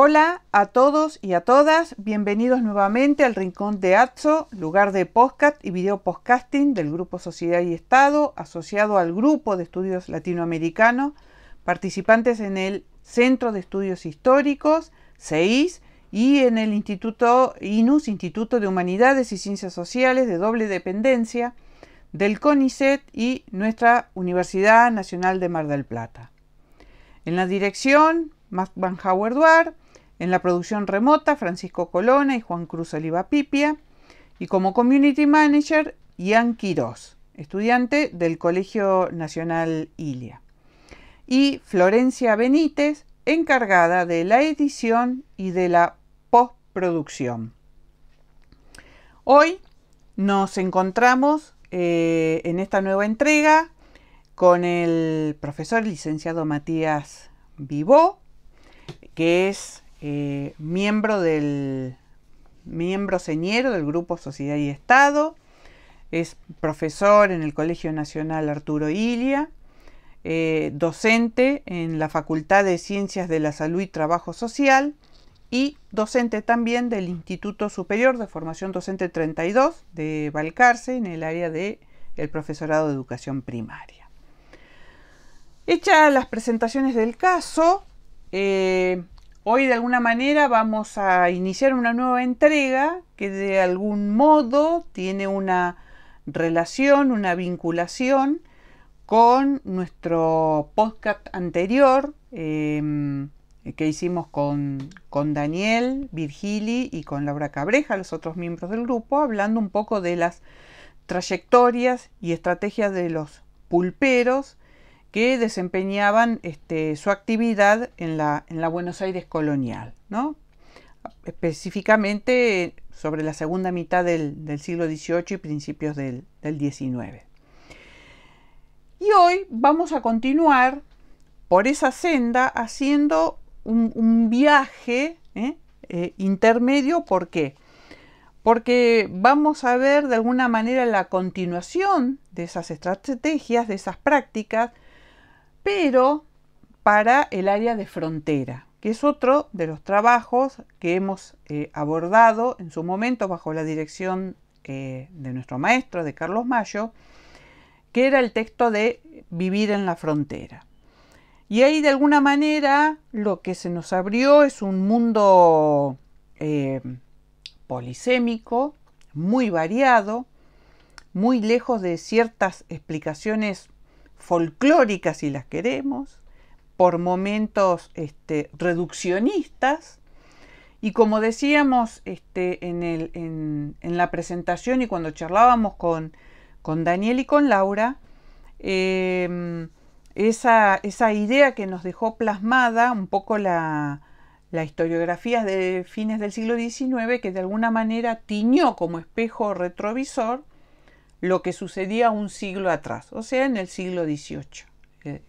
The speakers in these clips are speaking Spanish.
Hola a todos y a todas, bienvenidos nuevamente al Rincón de Atso, lugar de podcast y video podcasting del Grupo Sociedad y Estado, asociado al Grupo de Estudios Latinoamericanos, participantes en el Centro de Estudios Históricos, CEIS, y en el Instituto INUS, Instituto de Humanidades y Ciencias Sociales de doble dependencia, del CONICET y nuestra Universidad Nacional de Mar del Plata. En la dirección, Max Van Hauer-Duar, en la producción remota, Francisco Colona y Juan Cruz Oliva Pipia, y como Community Manager, Ian Quirós, estudiante del Colegio Nacional Ilia. Y Florencia Benítez, encargada de la edición y de la postproducción. Hoy nos encontramos en esta nueva entrega con el profesor licenciado Matías Vivó, que es miembro señero del Grupo Sociedad y Estado, es profesor en el Colegio Nacional Arturo Illia, docente en la Facultad de Ciencias de la Salud y Trabajo Social y docente también del Instituto Superior de Formación Docente 32 de Balcarce en el área del profesorado de educación primaria. Hechas las presentaciones del caso, hoy de alguna manera vamos a iniciar una nueva entrega que de algún modo tiene una relación, una vinculación con nuestro podcast anterior que hicimos con Daniel Virgili y con Laura Cabreja, los otros miembros del grupo, hablando un poco de las trayectorias y estrategias de los pulperos que desempeñaban su actividad en la Buenos Aires colonial, ¿no? Específicamente sobre la segunda mitad del siglo XVIII y principios del XIX. Y hoy vamos a continuar por esa senda haciendo un viaje intermedio. ¿Por qué? Porque vamos a ver de alguna manera la continuación de esas estrategias, de esas prácticas, pero para el área de frontera, que es otro de los trabajos que hemos abordado en su momento bajo la dirección de nuestro maestro, de Carlos Mayo, que era el texto de Vivir en la Frontera. Y ahí de alguna manera lo que se nos abrió es un mundo polisémico, muy variado, muy lejos de ciertas explicaciones folclóricas, si las queremos, por momentos reduccionistas, y como decíamos en la presentación y cuando charlábamos con Daniel y con Laura, esa idea que nos dejó plasmada un poco la historiografía de fines del siglo XIX, que de alguna manera tiñó como espejo retrovisor lo que sucedía un siglo atrás, o sea, en el siglo XVIII.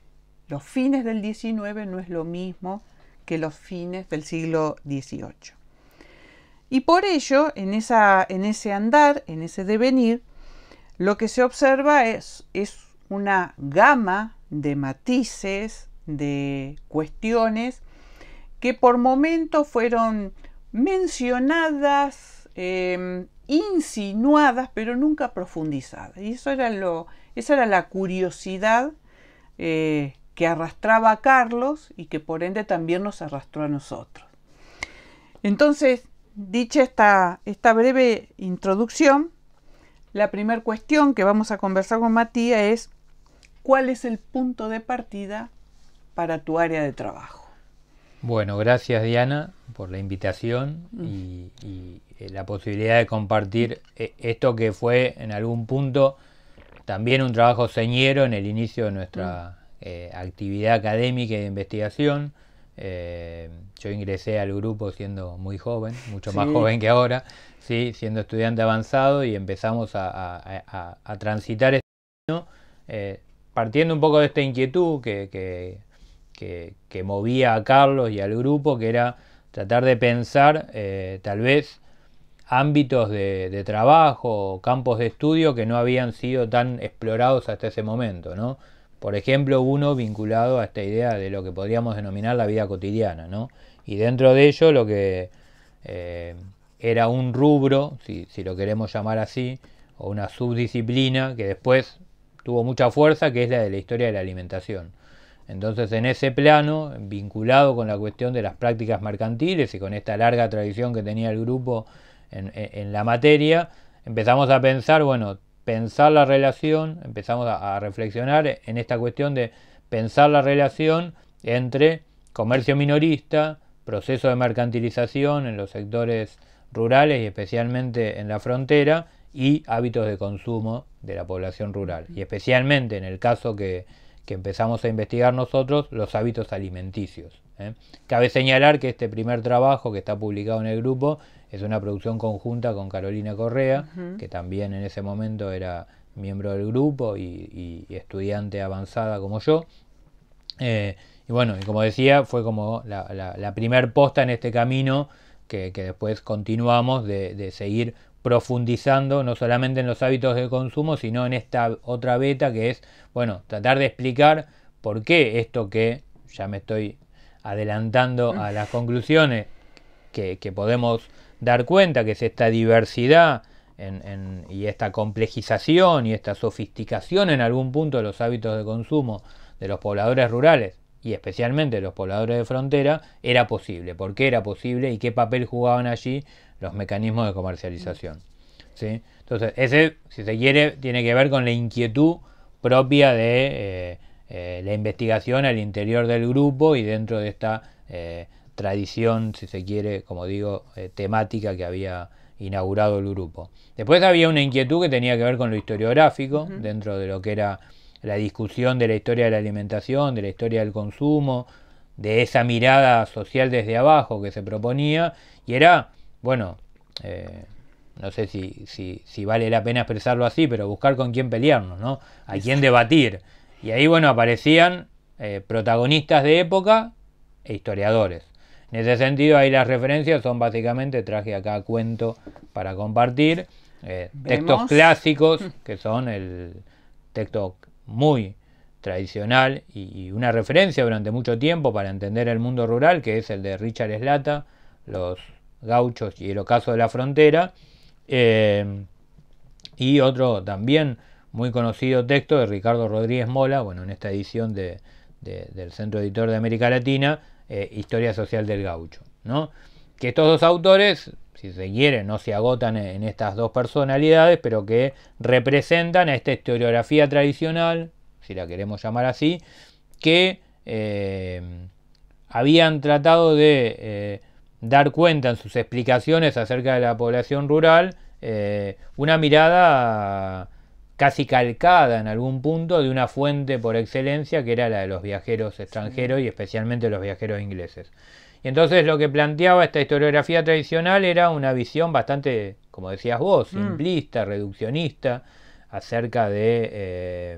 Los fines del XIX no es lo mismo que los fines del siglo XVIII. Y por ello, en ese andar, en ese devenir, lo que se observa es una gama de matices, de cuestiones que por momentos fueron mencionadas, insinuadas, pero nunca profundizadas. Y esa era la curiosidad que arrastraba a Carlos y que por ende también nos arrastró a nosotros. Entonces, dicha esta breve introducción, la primera cuestión que vamos a conversar con Matías es: ¿cuál es el punto de partida para tu área de trabajo? Bueno, gracias Diana por la invitación y la posibilidad de compartir esto que fue en algún punto también un trabajo señero en el inicio de nuestra actividad académica y de investigación. Yo ingresé al grupo siendo muy joven, mucho más joven que ahora, ¿sí? Siendo estudiante avanzado, y empezamos a transitar este camino, partiendo un poco de esta inquietud que movía a Carlos y al grupo, que era tratar de pensar tal vez ámbitos de trabajo o campos de estudio que no habían sido tan explorados hasta ese momento, ¿no? Por ejemplo, uno vinculado a esta idea de lo que podríamos denominar la vida cotidiana, ¿no? y dentro de ello lo que era un rubro, si lo queremos llamar así, o una subdisciplina que después tuvo mucha fuerza, que es la de la historia de la alimentación. Entonces, en ese plano, vinculado con la cuestión de las prácticas mercantiles y con esta larga tradición que tenía el grupo en la materia, empezamos a pensar, pensar la relación, empezamos a reflexionar en esta cuestión de pensar la relación entre comercio minorista, proceso de mercantilización en los sectores rurales y especialmente en la frontera, y hábitos de consumo de la población rural. Y especialmente en el caso que empezamos a investigar nosotros, los hábitos alimenticios. Cabe señalar que este primer trabajo que está publicado en el grupo es una producción conjunta con Carolina Correa, que también en ese momento era miembro del grupo y estudiante avanzada como yo. Y como decía, fue como la primer posta en este camino que después continuamos de seguir profundizando no solamente en los hábitos de consumo, sino en esta otra beta que es, tratar de explicar por qué esto que ya me estoy adelantando a las conclusiones que podemos dar cuenta, que es esta diversidad y esta complejización y esta sofisticación en algún punto de los hábitos de consumo de los pobladores rurales y especialmente de los pobladores de frontera, era posible. ¿Por qué era posible y qué papel jugaban allí los mecanismos de comercialización? ¿Sí? Entonces, ese, si se quiere, tiene que ver con la inquietud propia de la investigación al interior del grupo y dentro de esta tradición, si se quiere, como digo, temática que había inaugurado el grupo. Después había una inquietud que tenía que ver con lo historiográfico, dentro de lo que era la discusión de la historia de la alimentación, de la historia del consumo, de esa mirada social desde abajo que se proponía, y era, no sé si vale la pena expresarlo así, pero buscar con quién pelearnos, ¿no? A quién debatir. Y ahí, aparecían protagonistas de época e historiadores. En ese sentido, ahí las referencias son básicamente, traje acá cuento para compartir, textos clásicos, que son el texto muy tradicional y una referencia durante mucho tiempo para entender el mundo rural, que es el de Richard Slata, Los Gauchos y el Ocaso de la Frontera, y otro también muy conocido texto de Ricardo Rodríguez Mola, en esta edición del Centro Editor de América Latina, Historia Social del Gaucho, ¿no? Que estos dos autores, si se quiere, no se agotan en estas dos personalidades, pero que representan a esta historiografía tradicional, si la queremos llamar así, que habían tratado de dar cuenta en sus explicaciones acerca de la población rural, una mirada casi calcada en algún punto de una fuente por excelencia que era la de los viajeros extranjeros y especialmente los viajeros ingleses. Y entonces lo que planteaba esta historiografía tradicional era una visión bastante, como decías vos, simplista, reduccionista, acerca de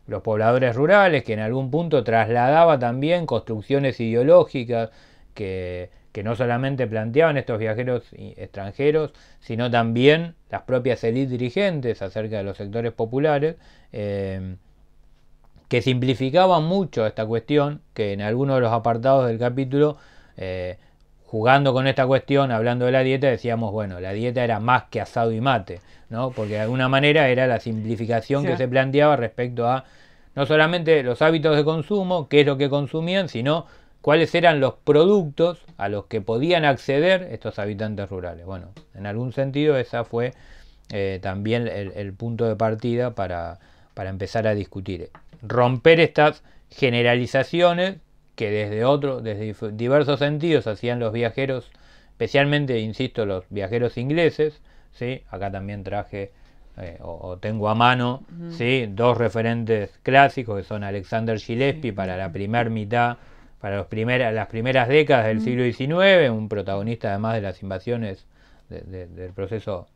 los pobladores rurales, que en algún punto trasladaba también construcciones ideológicas que no solamente planteaban estos viajeros extranjeros, sino también las propias élites dirigentes acerca de los sectores populares, que simplificaban mucho esta cuestión, que en algunos de los apartados del capítulo, jugando con esta cuestión, hablando de la dieta, decíamos, la dieta era más que asado y mate, ¿no? Porque de alguna manera era la simplificación que se planteaba respecto a no solamente los hábitos de consumo, qué es lo que consumían, sino cuáles eran los productos a los que podían acceder estos habitantes rurales. En algún sentido esa fue también el punto de partida para empezar a discutir. Romper estas generalizaciones que desde diversos sentidos hacían los viajeros, especialmente, insisto, los viajeros ingleses, ¿sí? Acá también traje o tengo a mano, ¿sí? Dos referentes clásicos que son Alexander Gillespie para la primera mitad, para las primeras décadas del siglo XIX, un protagonista además de las invasiones del proceso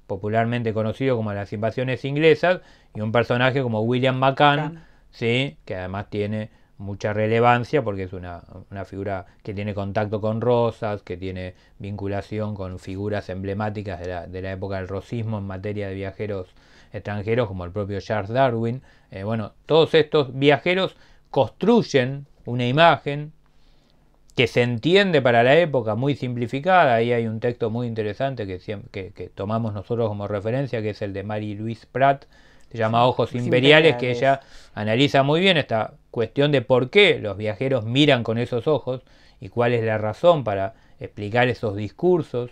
popularmente conocido como las invasiones inglesas, y un personaje como William McCann, ¿sí? Que además tiene mucha relevancia porque es una figura que tiene contacto con Rosas, que tiene vinculación con figuras emblemáticas de la época del rosismo en materia de viajeros extranjeros, como el propio Charles Darwin. Todos estos viajeros construyen una imagen que se entiende para la época, muy simplificada. Ahí hay un texto muy interesante que tomamos nosotros como referencia, que es el de Marie-Louise Prat, se llama Ojos Imperiales, que ella analiza muy bien esta cuestión de por qué los viajeros miran con esos ojos y cuál es la razón para explicar esos discursos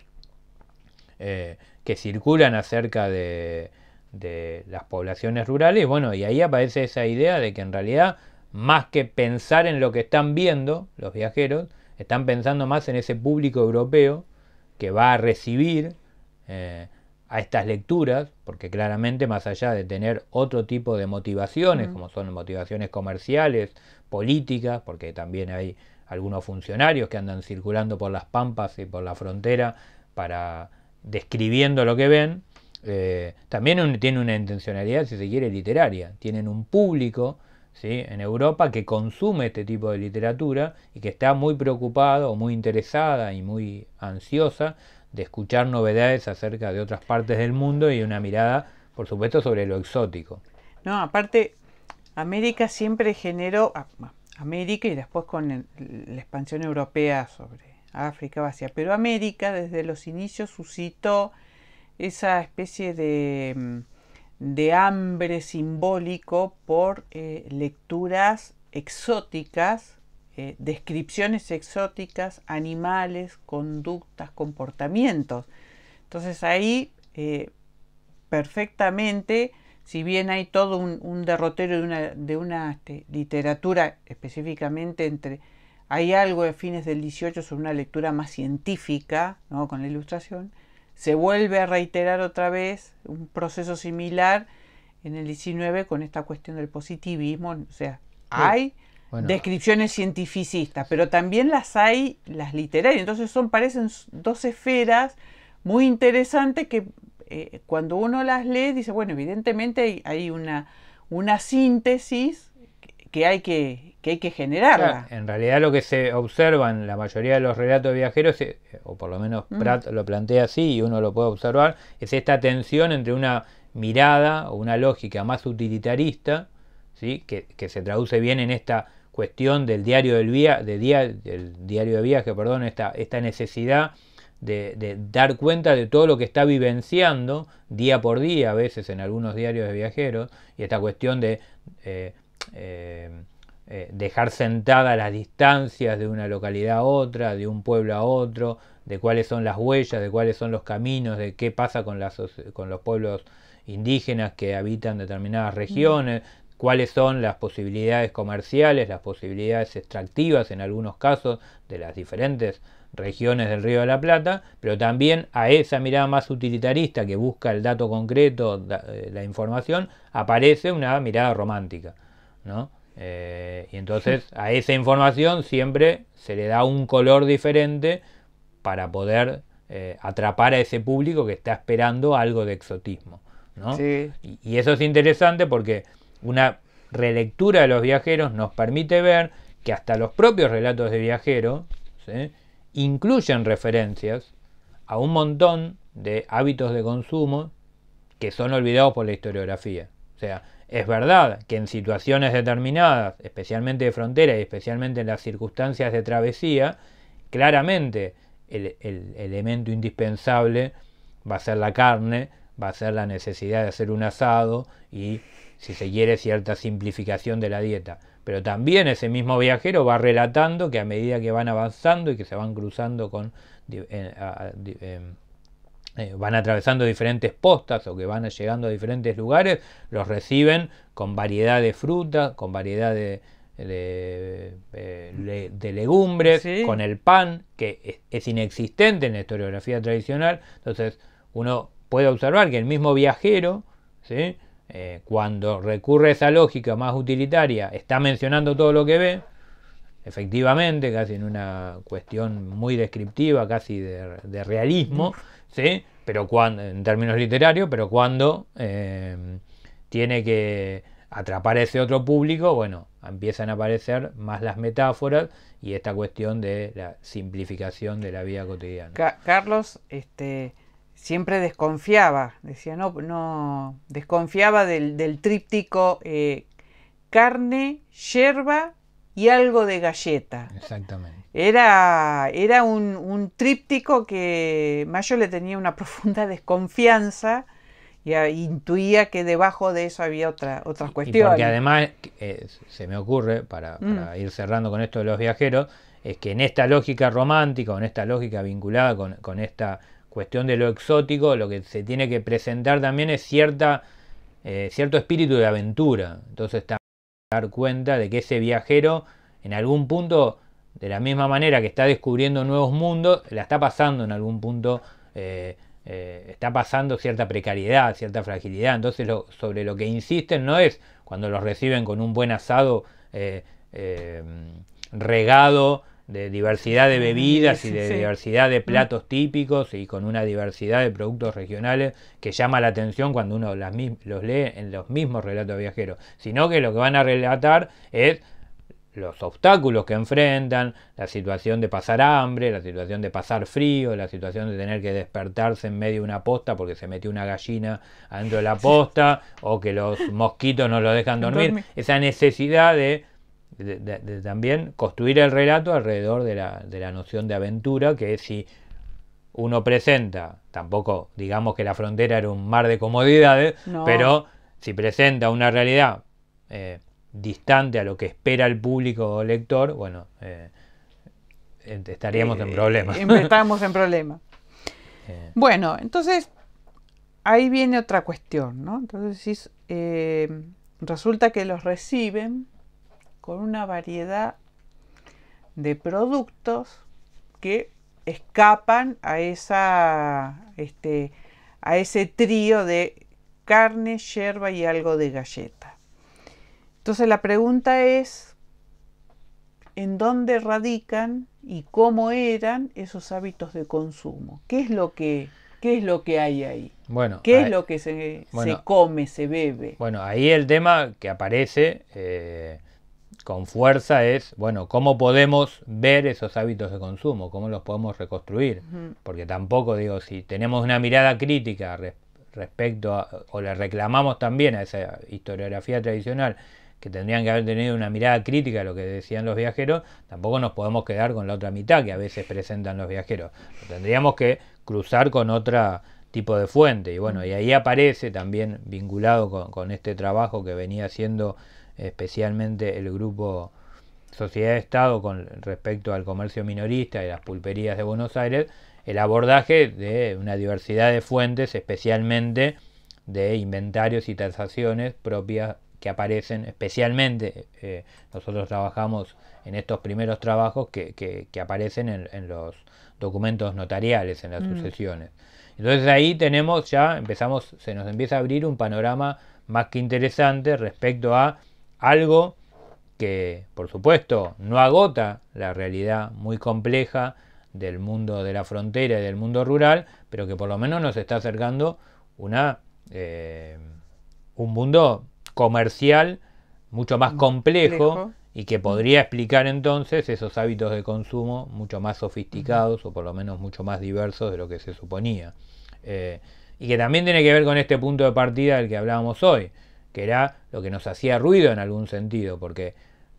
que circulan acerca de las poblaciones rurales. Bueno, y ahí aparece esa idea de que en realidad, más que pensar en lo que están viendo los viajeros, están pensando más en ese público europeo que va a recibir a estas lecturas, porque claramente, más allá de tener otro tipo de motivaciones, como son motivaciones comerciales, políticas, porque también hay algunos funcionarios que andan circulando por las pampas y por la frontera para describiendo lo que ven, también tiene una intencionalidad, si se quiere, literaria. Tienen un público, ¿sí?, en Europa que consume este tipo de literatura y que está muy preocupado o muy interesada y muy ansiosa de escuchar novedades acerca de otras partes del mundo y una mirada, por supuesto, sobre lo exótico. No, aparte, América siempre generó, América y después con la expansión europea sobre África, Asia, pero América desde los inicios suscitó esa especie de hambre simbólico por lecturas exóticas, descripciones exóticas, animales, conductas, comportamientos. Entonces ahí perfectamente, si bien hay todo un derrotero de una literatura específicamente hay algo de fines del 18 sobre una lectura más científica, ¿no?, con la ilustración, se vuelve a reiterar otra vez un proceso similar en el 19 con esta cuestión del positivismo. O sea, hay descripciones cientificistas, pero también las hay las literarias. Entonces parecen dos esferas muy interesantes que cuando uno las lee dice, bueno, evidentemente hay una síntesis que hay que generarla. En realidad lo que se observa en la mayoría de los relatos de viajeros, o por lo menos Prat lo plantea así y uno lo puede observar, es esta tensión entre una mirada o una lógica más utilitarista, ¿sí?, que se traduce bien en esta cuestión del diario del diario de viaje, perdón, esta necesidad de dar cuenta de todo lo que está vivenciando día por día, a veces en algunos diarios de viajeros, y esta cuestión de dejar sentada las distancias de una localidad a otra, de un pueblo a otro, de cuáles son las huellas, de cuáles son los caminos, de qué pasa con los pueblos indígenas que habitan determinadas regiones, cuáles son las posibilidades comerciales, las posibilidades extractivas en algunos casos de las diferentes regiones del Río de la Plata, pero también a esa mirada más utilitarista que busca el dato concreto, la información, aparece una mirada romántica, ¿no? Y entonces a esa información siempre se le da un color diferente para poder atrapar a ese público que está esperando algo de exotismo, ¿no? Sí. Y eso es interesante porque una relectura de los viajeros nos permite ver que hasta los propios relatos de viajeros, ¿sí?, incluyen referencias a un montón de hábitos de consumo que son olvidados por la historiografía. O sea, es verdad que en situaciones determinadas, especialmente de frontera y especialmente en las circunstancias de travesía, claramente el elemento indispensable va a ser la carne, va a ser la necesidad de hacer un asado y, si se quiere, cierta simplificación de la dieta. Pero también ese mismo viajero va relatando que a medida que van avanzando y que se van cruzando van atravesando diferentes postas o que van llegando a diferentes lugares, los reciben con variedad de frutas, con variedad de legumbres, sí, con el pan, que es inexistente en la historiografía tradicional. Entonces uno puede observar que el mismo viajero, ¿sí?, cuando recurre a esa lógica más utilitaria, está mencionando todo lo que ve, efectivamente, casi en una cuestión muy descriptiva, casi de realismo, ¿sí?, pero en términos literarios, pero cuando tiene que atrapar a ese otro público, bueno, empiezan a aparecer más las metáforas y esta cuestión de la simplificación de la vida cotidiana. Carlos siempre desconfiaba, decía, no desconfiaba del tríptico carne, yerba y algo de galleta. Exactamente. Era un tríptico que Mayo le tenía una profunda desconfianza y intuía que debajo de eso había otras cuestiones. Y porque además, se me ocurre, para ir cerrando con esto de los viajeros, es que en esta lógica romántica, o en esta lógica vinculada con esta cuestión de lo exótico, lo que se tiene que presentar también es cierto espíritu de aventura. Entonces, dar cuenta de que ese viajero, en algún punto, de la misma manera que está descubriendo nuevos mundos, la está pasando en algún punto, está pasando cierta precariedad, cierta fragilidad. Entonces, sobre lo que insisten no es cuando los reciben con un buen asado regado de diversidad de bebidas y de diversidad de platos típicos y con una diversidad de productos regionales que llama la atención cuando uno los lee en los mismos relatos viajeros, sino que lo que van a relatar es los obstáculos que enfrentan, la situación de pasar hambre, la situación de pasar frío, la situación de tener que despertarse en medio de una posta porque se metió una gallina adentro de la posta, o que los mosquitos no lo dejan dormir. Esa necesidad de también construir el relato alrededor de la noción de aventura, que es, si uno presenta, tampoco digamos que la frontera era un mar de comodidades, pero si presenta una realidad distante a lo que espera el público o lector, bueno, estaríamos en problemas. Estamos en problemas. Bueno, entonces ahí viene otra cuestión, ¿no? Entonces resulta que los reciben con una variedad de productos que escapan a ese trío de carne, yerba y algo de galleta. Entonces la pregunta es, ¿en dónde radican y cómo eran esos hábitos de consumo? ¿Qué es lo que hay ahí? Bueno, ¿Qué es lo que se come, se bebe? Bueno, ahí el tema que aparece con fuerza es, bueno, ¿cómo podemos ver esos hábitos de consumo? ¿Cómo los podemos reconstruir? Porque tampoco, digo, si tenemos una mirada crítica respecto o le reclamamos también a esa historiografía tradicional, que tendrían que haber tenido una mirada crítica a lo que decían los viajeros, tampoco nos podemos quedar con la otra mitad que a veces presentan los viajeros. Tendríamos que cruzar con otro tipo de fuente. Y bueno, y ahí aparece también vinculado con este trabajo que venía haciendo especialmente el grupo Sociedad de Estado con respecto al comercio minorista y las pulperías de Buenos Aires, el abordaje de una diversidad de fuentes, especialmente de inventarios y tasaciones propias que aparecen, especialmente nosotros trabajamos en estos primeros trabajos que aparecen en los documentos notariales, en las sucesiones. Entonces ahí se nos empieza a abrir un panorama más que interesante respecto a algo que, por supuesto, no agota la realidad muy compleja del mundo de la frontera y del mundo rural, pero que por lo menos nos está acercando un mundo comercial mucho más complejo y que podría explicar entonces esos hábitos de consumo mucho más sofisticados o por lo menos mucho más diversos de lo que se suponía. Y que también tiene que ver con este punto de partida del que hablábamos hoy, que era lo que nos hacía ruido en algún sentido, porque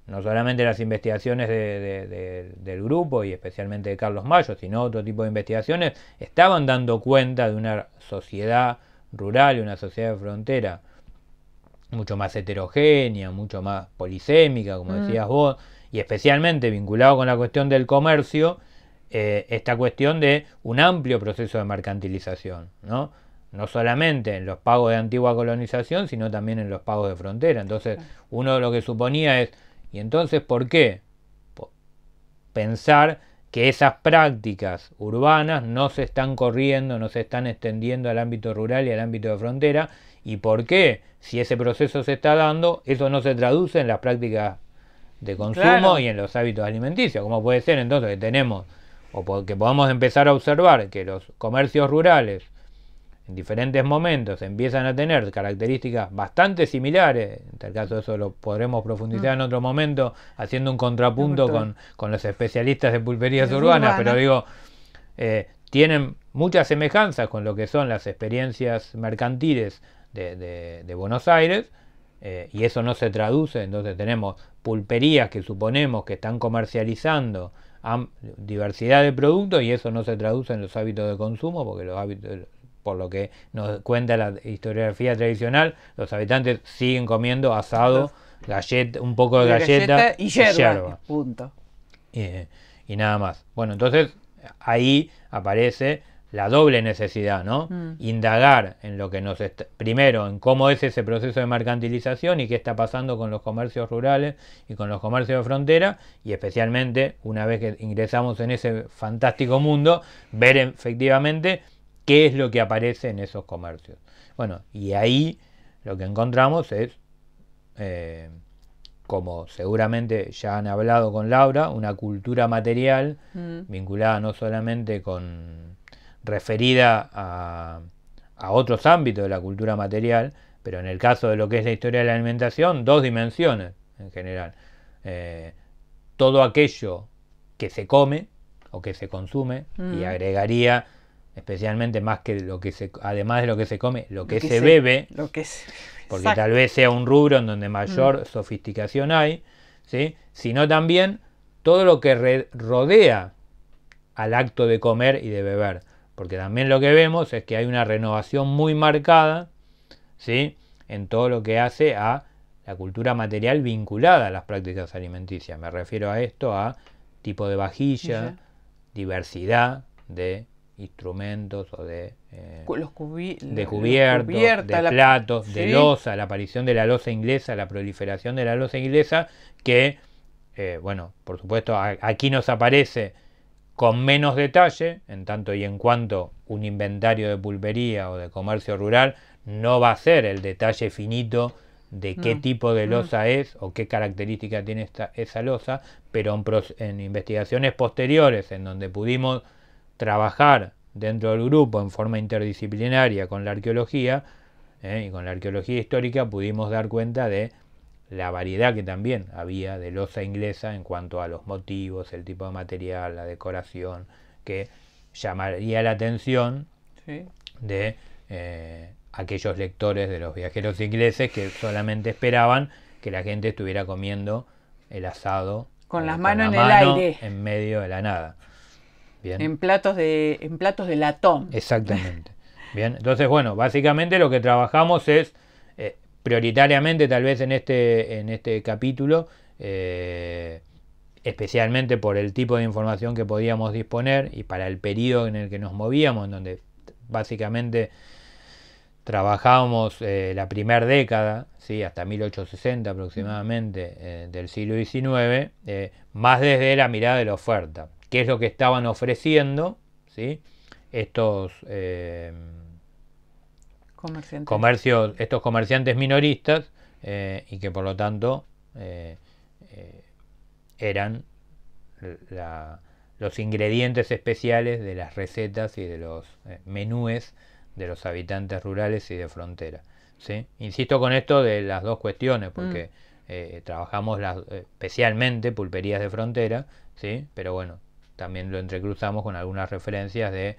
no solamente las investigaciones del grupo y especialmente de Carlos Mayo, sino otro tipo de investigaciones, estaban dando cuenta de una sociedad rural y una sociedad de frontera mucho más heterogénea, mucho más polisémica, como decías vos, y especialmente vinculado con la cuestión del comercio, esta cuestión de un amplio proceso de mercantilización, ¿no? No solamente en los pagos de antigua colonización, sino también en los pagos de frontera. Entonces, uno lo que suponía es, ¿y entonces por qué pensar que esas prácticas urbanas no se están corriendo, no se están extendiendo al ámbito rural y al ámbito de frontera? ¿Y por qué, si ese proceso se está dando, eso no se traduce en las prácticas de consumo y en los hábitos alimenticios? ¿Cómo puede ser entonces que tenemos, o que podamos empezar a observar que los comercios rurales en diferentes momentos empiezan a tener características bastante similares? En tal caso eso lo podremos profundizar en otro momento, haciendo un contrapunto con los especialistas de pulperías urbanas, pero digo, tienen muchas semejanzas con lo que son las experiencias mercantiles de Buenos Aires, y eso no se traduce. Entonces tenemos pulperías que suponemos que están comercializando diversidad de productos, y eso no se traduce en los hábitos de consumo, porque los hábitos, por lo que nos cuenta la historiografía tradicional, los habitantes siguen comiendo asado, galleta, un poco de galleta y yerba. Punto. Y nada más. Bueno, entonces ahí aparece la doble necesidad, ¿no? Indagar en lo que primero, en cómo es ese proceso de mercantilización y qué está pasando con los comercios rurales y con los comercios de frontera, y especialmente, una vez que ingresamos en ese fantástico mundo, ver efectivamente qué es lo que aparece en esos comercios. Bueno, y ahí lo que encontramos es, como seguramente ya han hablado con Laura, una cultura material vinculada no solamente referida a otros ámbitos de la cultura material, pero en el caso de lo que es la historia de la alimentación, dos dimensiones en general. Todo aquello que se come o que se consume, y agregaría especialmente más que además de lo que se come, lo que se bebe, porque exacto, tal vez sea un rubro en donde mayor sofisticación hay, ¿sí? Sino también todo lo que rodea al acto de comer y de beber, porque también lo que vemos es que hay una renovación muy marcada, ¿sí?, en todo lo que hace a la cultura material vinculada a las prácticas alimenticias. Me refiero a esto, a tipo de vajilla, diversidad de instrumentos o de cubiertos, de platos, de loza, la aparición de la loza inglesa, la proliferación de la loza inglesa, que, bueno, por supuesto, aquí nos aparece con menos detalle, en tanto y en cuanto un inventario de pulpería o de comercio rural no va a ser el detalle finito de qué tipo de loza es o qué característica tiene esa loza, pero en investigaciones posteriores, en donde pudimos trabajar dentro del grupo en forma interdisciplinaria con la arqueología y con la arqueología histórica, pudimos dar cuenta de la variedad que también había de loza inglesa en cuanto a los motivos, el tipo de material, la decoración, que llamaría la atención de aquellos lectores de los viajeros ingleses que solamente esperaban que la gente estuviera comiendo el asado con las manos en el aire, en medio de la nada. Bien. En platos de latón. Exactamente. Bien, entonces, bueno, básicamente lo que trabajamos es prioritariamente, tal vez en este capítulo, especialmente por el tipo de información que podíamos disponer y para el periodo en el que nos movíamos, en donde básicamente trabajábamos la primera década, ¿sí?, hasta 1860 aproximadamente, del siglo XIX, más desde la mirada de la oferta. ¿Qué es lo que estaban ofreciendo, ¿sí?, estos comerciantes minoristas, y que por lo tanto eran los ingredientes especiales de las recetas y de los menúes de los habitantes rurales y de frontera, ¿sí? Insisto con esto de las dos cuestiones, porque trabajamos especialmente pulperías de frontera, ¿sí?, pero bueno, también lo entrecruzamos con algunas referencias de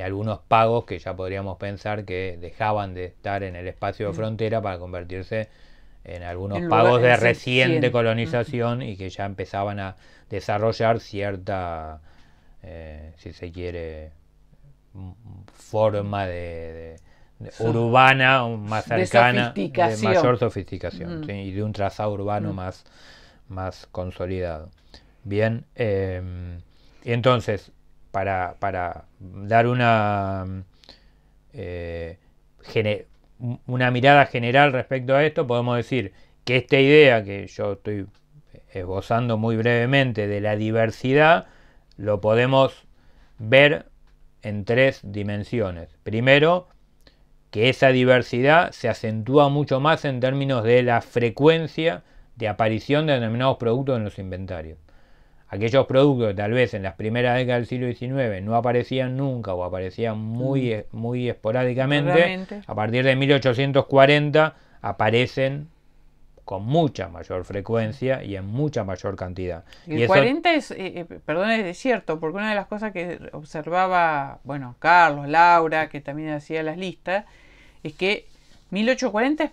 algunos pagos que ya podríamos pensar que dejaban de estar en el espacio de frontera para convertirse en algunos pagos de reciente colonización y que ya empezaban a desarrollar cierta, si se quiere, forma de urbana más cercana, de mayor sofisticación, ¿sí?, y de un trazado urbano más consolidado. Bien, y entonces, para dar una mirada general respecto a esto, podemos decir que esta idea que yo estoy esbozando muy brevemente de la diversidad, lo podemos ver en tres dimensiones. Primero, que esa diversidad se acentúa mucho más en términos de la frecuencia de aparición de determinados productos en los inventarios. Aquellos productos que tal vez en las primeras décadas del siglo XIX no aparecían nunca o aparecían muy esporádicamente, a partir de 1840 aparecen con mucha mayor frecuencia y en mucha mayor cantidad. El 40 es cierto, porque una de las cosas que observaba, bueno, Carlos, Laura, que también hacía las listas, es que 1840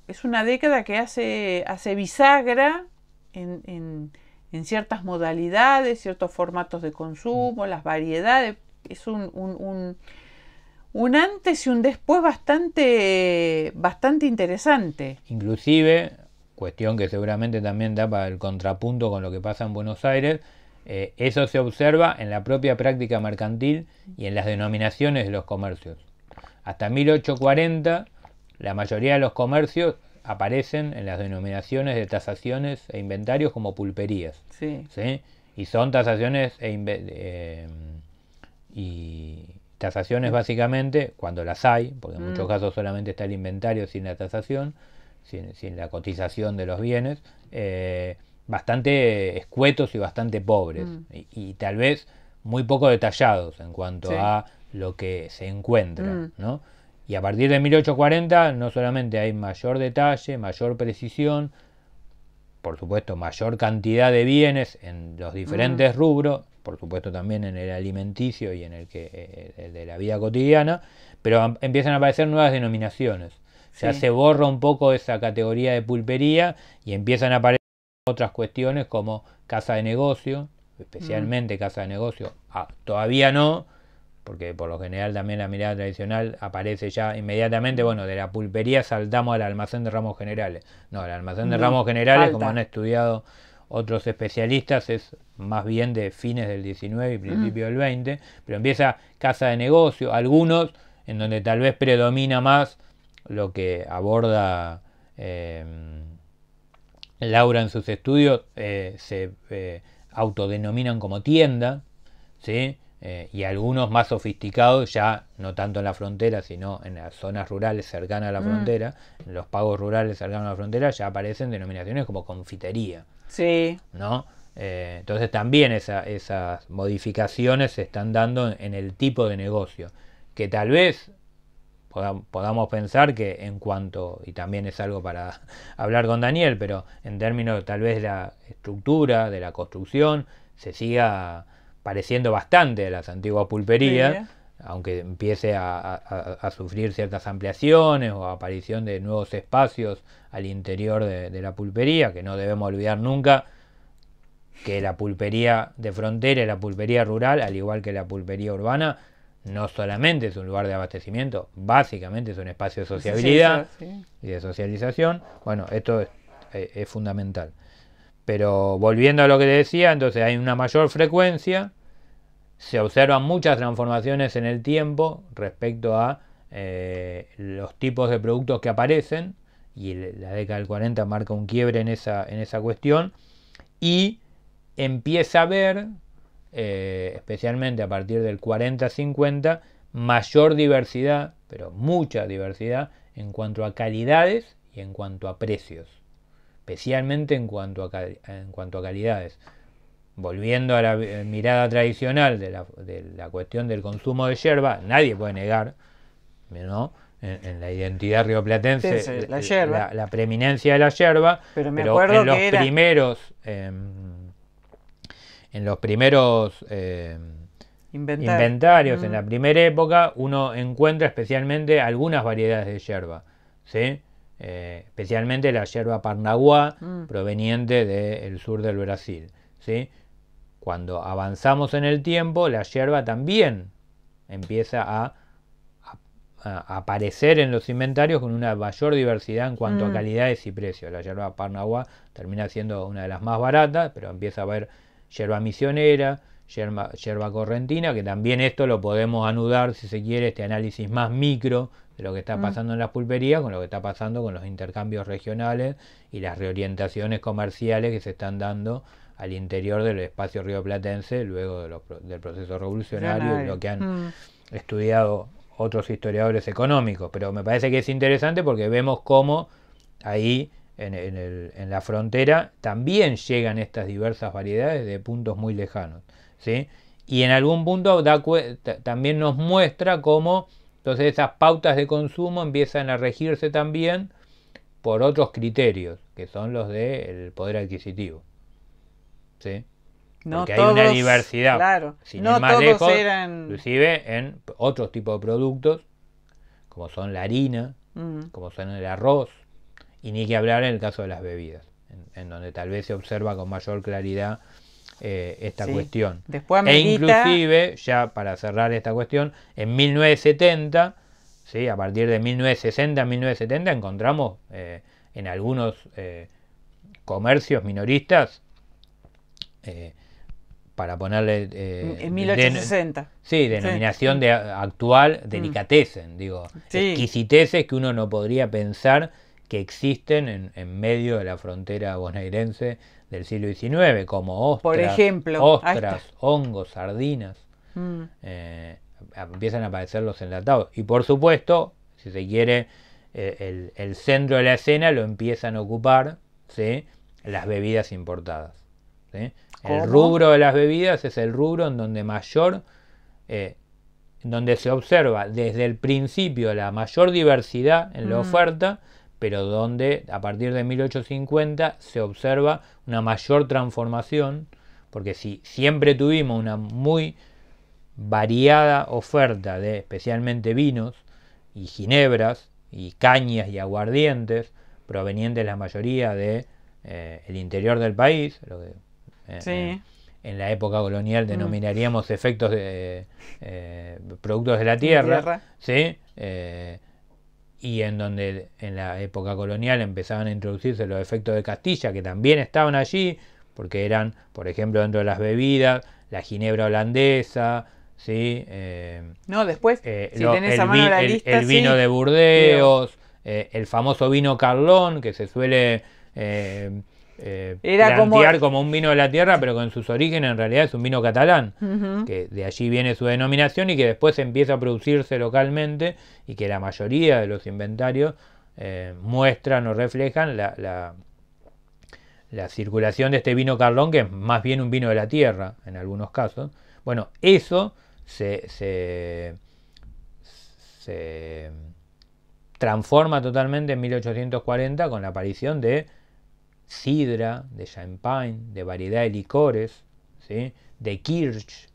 es una década que hace bisagra en en ciertas modalidades, ciertos formatos de consumo, las variedades. Es un antes y un después bastante interesante. Inclusive, cuestión que seguramente también da para el contrapunto con lo que pasa en Buenos Aires, eso se observa en la propia práctica mercantil y en las denominaciones de los comercios. Hasta 1840, la mayoría de los comercios aparecen en las denominaciones de tasaciones e inventarios como pulperías. Sí. ¿Sí? Y son tasaciones y tasaciones básicamente, cuando las hay, porque en muchos casos solamente está el inventario sin la tasación, sin la cotización de los bienes, bastante escuetos y bastante pobres, y tal vez muy poco detallados en cuanto a lo que se encuentra, ¿no? Y a partir de 1840 no solamente hay mayor detalle, mayor precisión, por supuesto mayor cantidad de bienes en los diferentes rubros, por supuesto también en el alimenticio y en el de la vida cotidiana, pero empiezan a aparecer nuevas denominaciones. Ya se borra un poco esa categoría de pulpería y empiezan a aparecer otras cuestiones como casa de negocio, especialmente casa de negocio. Todavía no, porque por lo general también la mirada tradicional aparece ya inmediatamente, bueno, de la pulpería saltamos al almacén de ramos generales. No, el almacén de ramos generales, como han estudiado otros especialistas, es más bien de fines del 19 y principio del 20, pero empieza casa de negocio, algunos en donde tal vez predomina más lo que aborda Laura en sus estudios, se autodenominan como tienda, ¿sí? Y algunos más sofisticados, ya no tanto en la frontera, sino en las zonas rurales cercanas a la frontera, en los pagos rurales cercanos a la frontera, ya aparecen denominaciones como confitería. Sí. ¿No? Entonces también esas modificaciones se están dando en el tipo de negocio, que tal vez podamos pensar que en cuanto, y también es algo para hablar con Daniel, pero en términos tal vez de la estructura, de la construcción, se siga pareciendo bastante a las antiguas pulperías, aunque empiece a sufrir ciertas ampliaciones o aparición de nuevos espacios al interior de la pulpería, que no debemos olvidar nunca que la pulpería de frontera y la pulpería rural, al igual que la pulpería urbana, no solamente es un lugar de abastecimiento, básicamente es un espacio de sociabilidad y de socialización. Bueno, esto es fundamental. Pero volviendo a lo que te decía, entonces hay una mayor frecuencia, se observan muchas transformaciones en el tiempo respecto a los tipos de productos que aparecen, y la década del 40 marca un quiebre en esa cuestión, y empieza a haber, especialmente a partir del 40-50, mayor diversidad, pero mucha diversidad, en cuanto a calidades y en cuanto a precios, especialmente en cuanto a calidades. Volviendo a la mirada tradicional de la cuestión del consumo de yerba, nadie puede negar, ¿no?, en la identidad rioplatense la preeminencia de la yerba, pero en los primeros inventarios, en la primera época, uno encuentra especialmente algunas variedades de yerba, ¿sí? Especialmente la yerba parnaguá, proveniente del sur del Brasil, ¿sí? Cuando avanzamos en el tiempo, la yerba también empieza a aparecer en los inventarios con una mayor diversidad en cuanto a calidades y precios. La yerba parnaguá termina siendo una de las más baratas, pero empieza a haber yerba misionera, yerba correntina, que también esto lo podemos anudar, si se quiere, este análisis más micro de lo que está pasando en las pulperías con lo que está pasando con los intercambios regionales y las reorientaciones comerciales que se están dando al interior del espacio rioplatense luego del proceso revolucionario, y lo que han estudiado otros historiadores económicos. Pero me parece que es interesante porque vemos cómo ahí en la frontera también llegan estas diversas variedades de puntos muy lejanos, ¿sí? Y en algún punto también nos muestra cómo entonces esas pautas de consumo empiezan a regirse también por otros criterios, que son los del poder adquisitivo, ¿sí? No porque todos, hay una diversidad, claro, sin no ir más todos lejos, eran... inclusive en otros tipos de productos, como son la harina, como son el arroz, y ni que hablar en el caso de las bebidas. en donde tal vez se observa con mayor claridad esta cuestión. Después amerita... inclusive, ya para cerrar esta cuestión, en 1970, ¿sí? A partir de 1960, 1970, encontramos en algunos comercios minoristas, para ponerle... en 1860. Denominación de actual, delicatessen, digo, exquisiteces que uno no podría pensar que existen en medio de la frontera bonaerense del siglo XIX, como ostras, por ejemplo, ostras, hongos, sardinas. Empiezan a aparecer los enlatados. Y por supuesto, si se quiere, el centro de la escena lo empiezan a ocupar, ¿sí?, las bebidas importadas, ¿sí? El rubro de las bebidas es el rubro en donde donde se observa desde el principio la mayor diversidad en la oferta, pero donde a partir de 1850 se observa una mayor transformación, porque si siempre tuvimos una muy variada oferta de especialmente vinos y ginebras y cañas y aguardientes provenientes la mayoría de el interior del país, lo que en la época colonial denominaríamos efectos de productos de la tierra, ¿sí? Y en donde en la época colonial empezaban a introducirse los efectos de Castilla, que también estaban allí, porque eran, por ejemplo, dentro de las bebidas, la ginebra holandesa, ¿sí? Después, si tenés a mano la lista, el vino de Burdeos, el famoso vino Carlón, que se suele plantear como un vino de la tierra, pero que en sus orígenes en realidad es un vino catalán, que de allí viene su denominación y que después empieza a producirse localmente, y que la mayoría de los inventarios muestran o reflejan la circulación de este vino Carlón, que es más bien un vino de la tierra en algunos casos. Bueno, eso se transforma totalmente en 1840 con la aparición de sidra, de champagne, de variedad de licores, ¿sí?, de kirsch.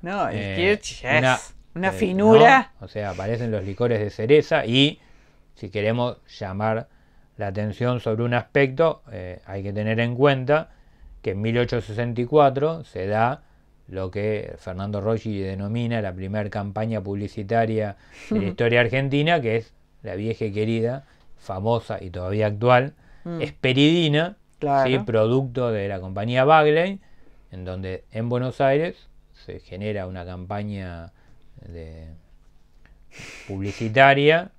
El kirsch es una finura. O sea, aparecen los licores de cereza, y si queremos llamar la atención sobre un aspecto, hay que tener en cuenta que en 1864 se da lo que Fernando Rossi denomina la primera campaña publicitaria de la historia argentina, que es la vieja y querida, famosa y todavía actual, Esperidina, ¿sí?, producto de la compañía Bagley, en donde en Buenos Aires se genera una campaña publicitaria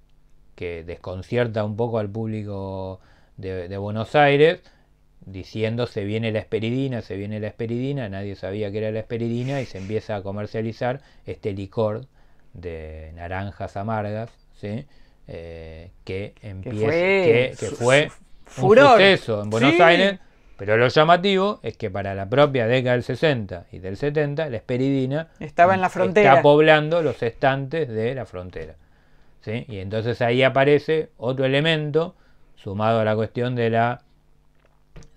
que desconcierta un poco al público de Buenos Aires, diciendo se viene la esperidina, nadie sabía que era la esperidina, y se empieza a comercializar este licor de naranjas amargas, ¿sí?, que fue un suceso en Buenos Aires, pero lo llamativo es que para la propia década del 60 y del 70 la esperidina estaba en la frontera, está poblando los estantes de la frontera, ¿sí? Y entonces ahí aparece otro elemento sumado a la cuestión de la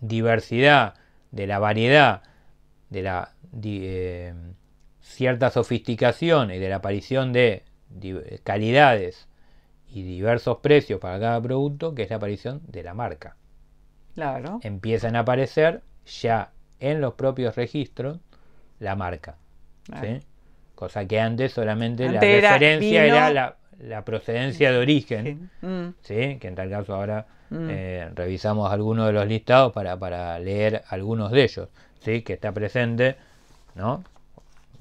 diversidad, de la variedad, de la cierta sofisticación y de la aparición de calidades y diversos precios para cada producto, que es la aparición de la marca. Claro. Empiezan a aparecer ya en los propios registros la marca, ¿sí? Cosa que antes solamente la referencia era la procedencia de origen, ¿sí? Que en tal caso ahora revisamos algunos de los listados para leer algunos de ellos, ¿sí? Que está presente, ¿no?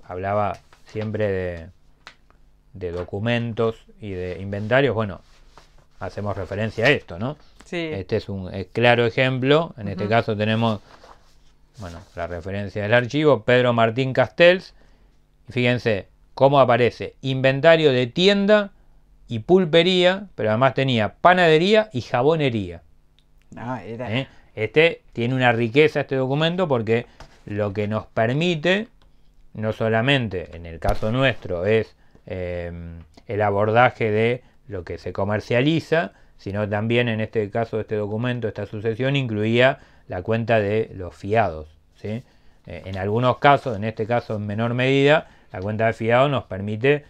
Hablaba siempre de documentos y de inventarios. Bueno, hacemos referencia a esto, ¿no? Sí. Este es un claro ejemplo. En este caso tenemos, bueno, la referencia del archivo, Pedro Martín Castells. Y fíjense cómo aparece inventario de tienda y pulpería, pero además tenía panadería y jabonería. Este tiene una riqueza, este documento, porque lo que nos permite, no solamente en el caso nuestro, es el abordaje de lo que se comercializa, sino también en este caso este documento, esta sucesión, incluía la cuenta de los fiados, ¿sí? En algunos casos, en este caso en menor medida, la cuenta de fiados nos permite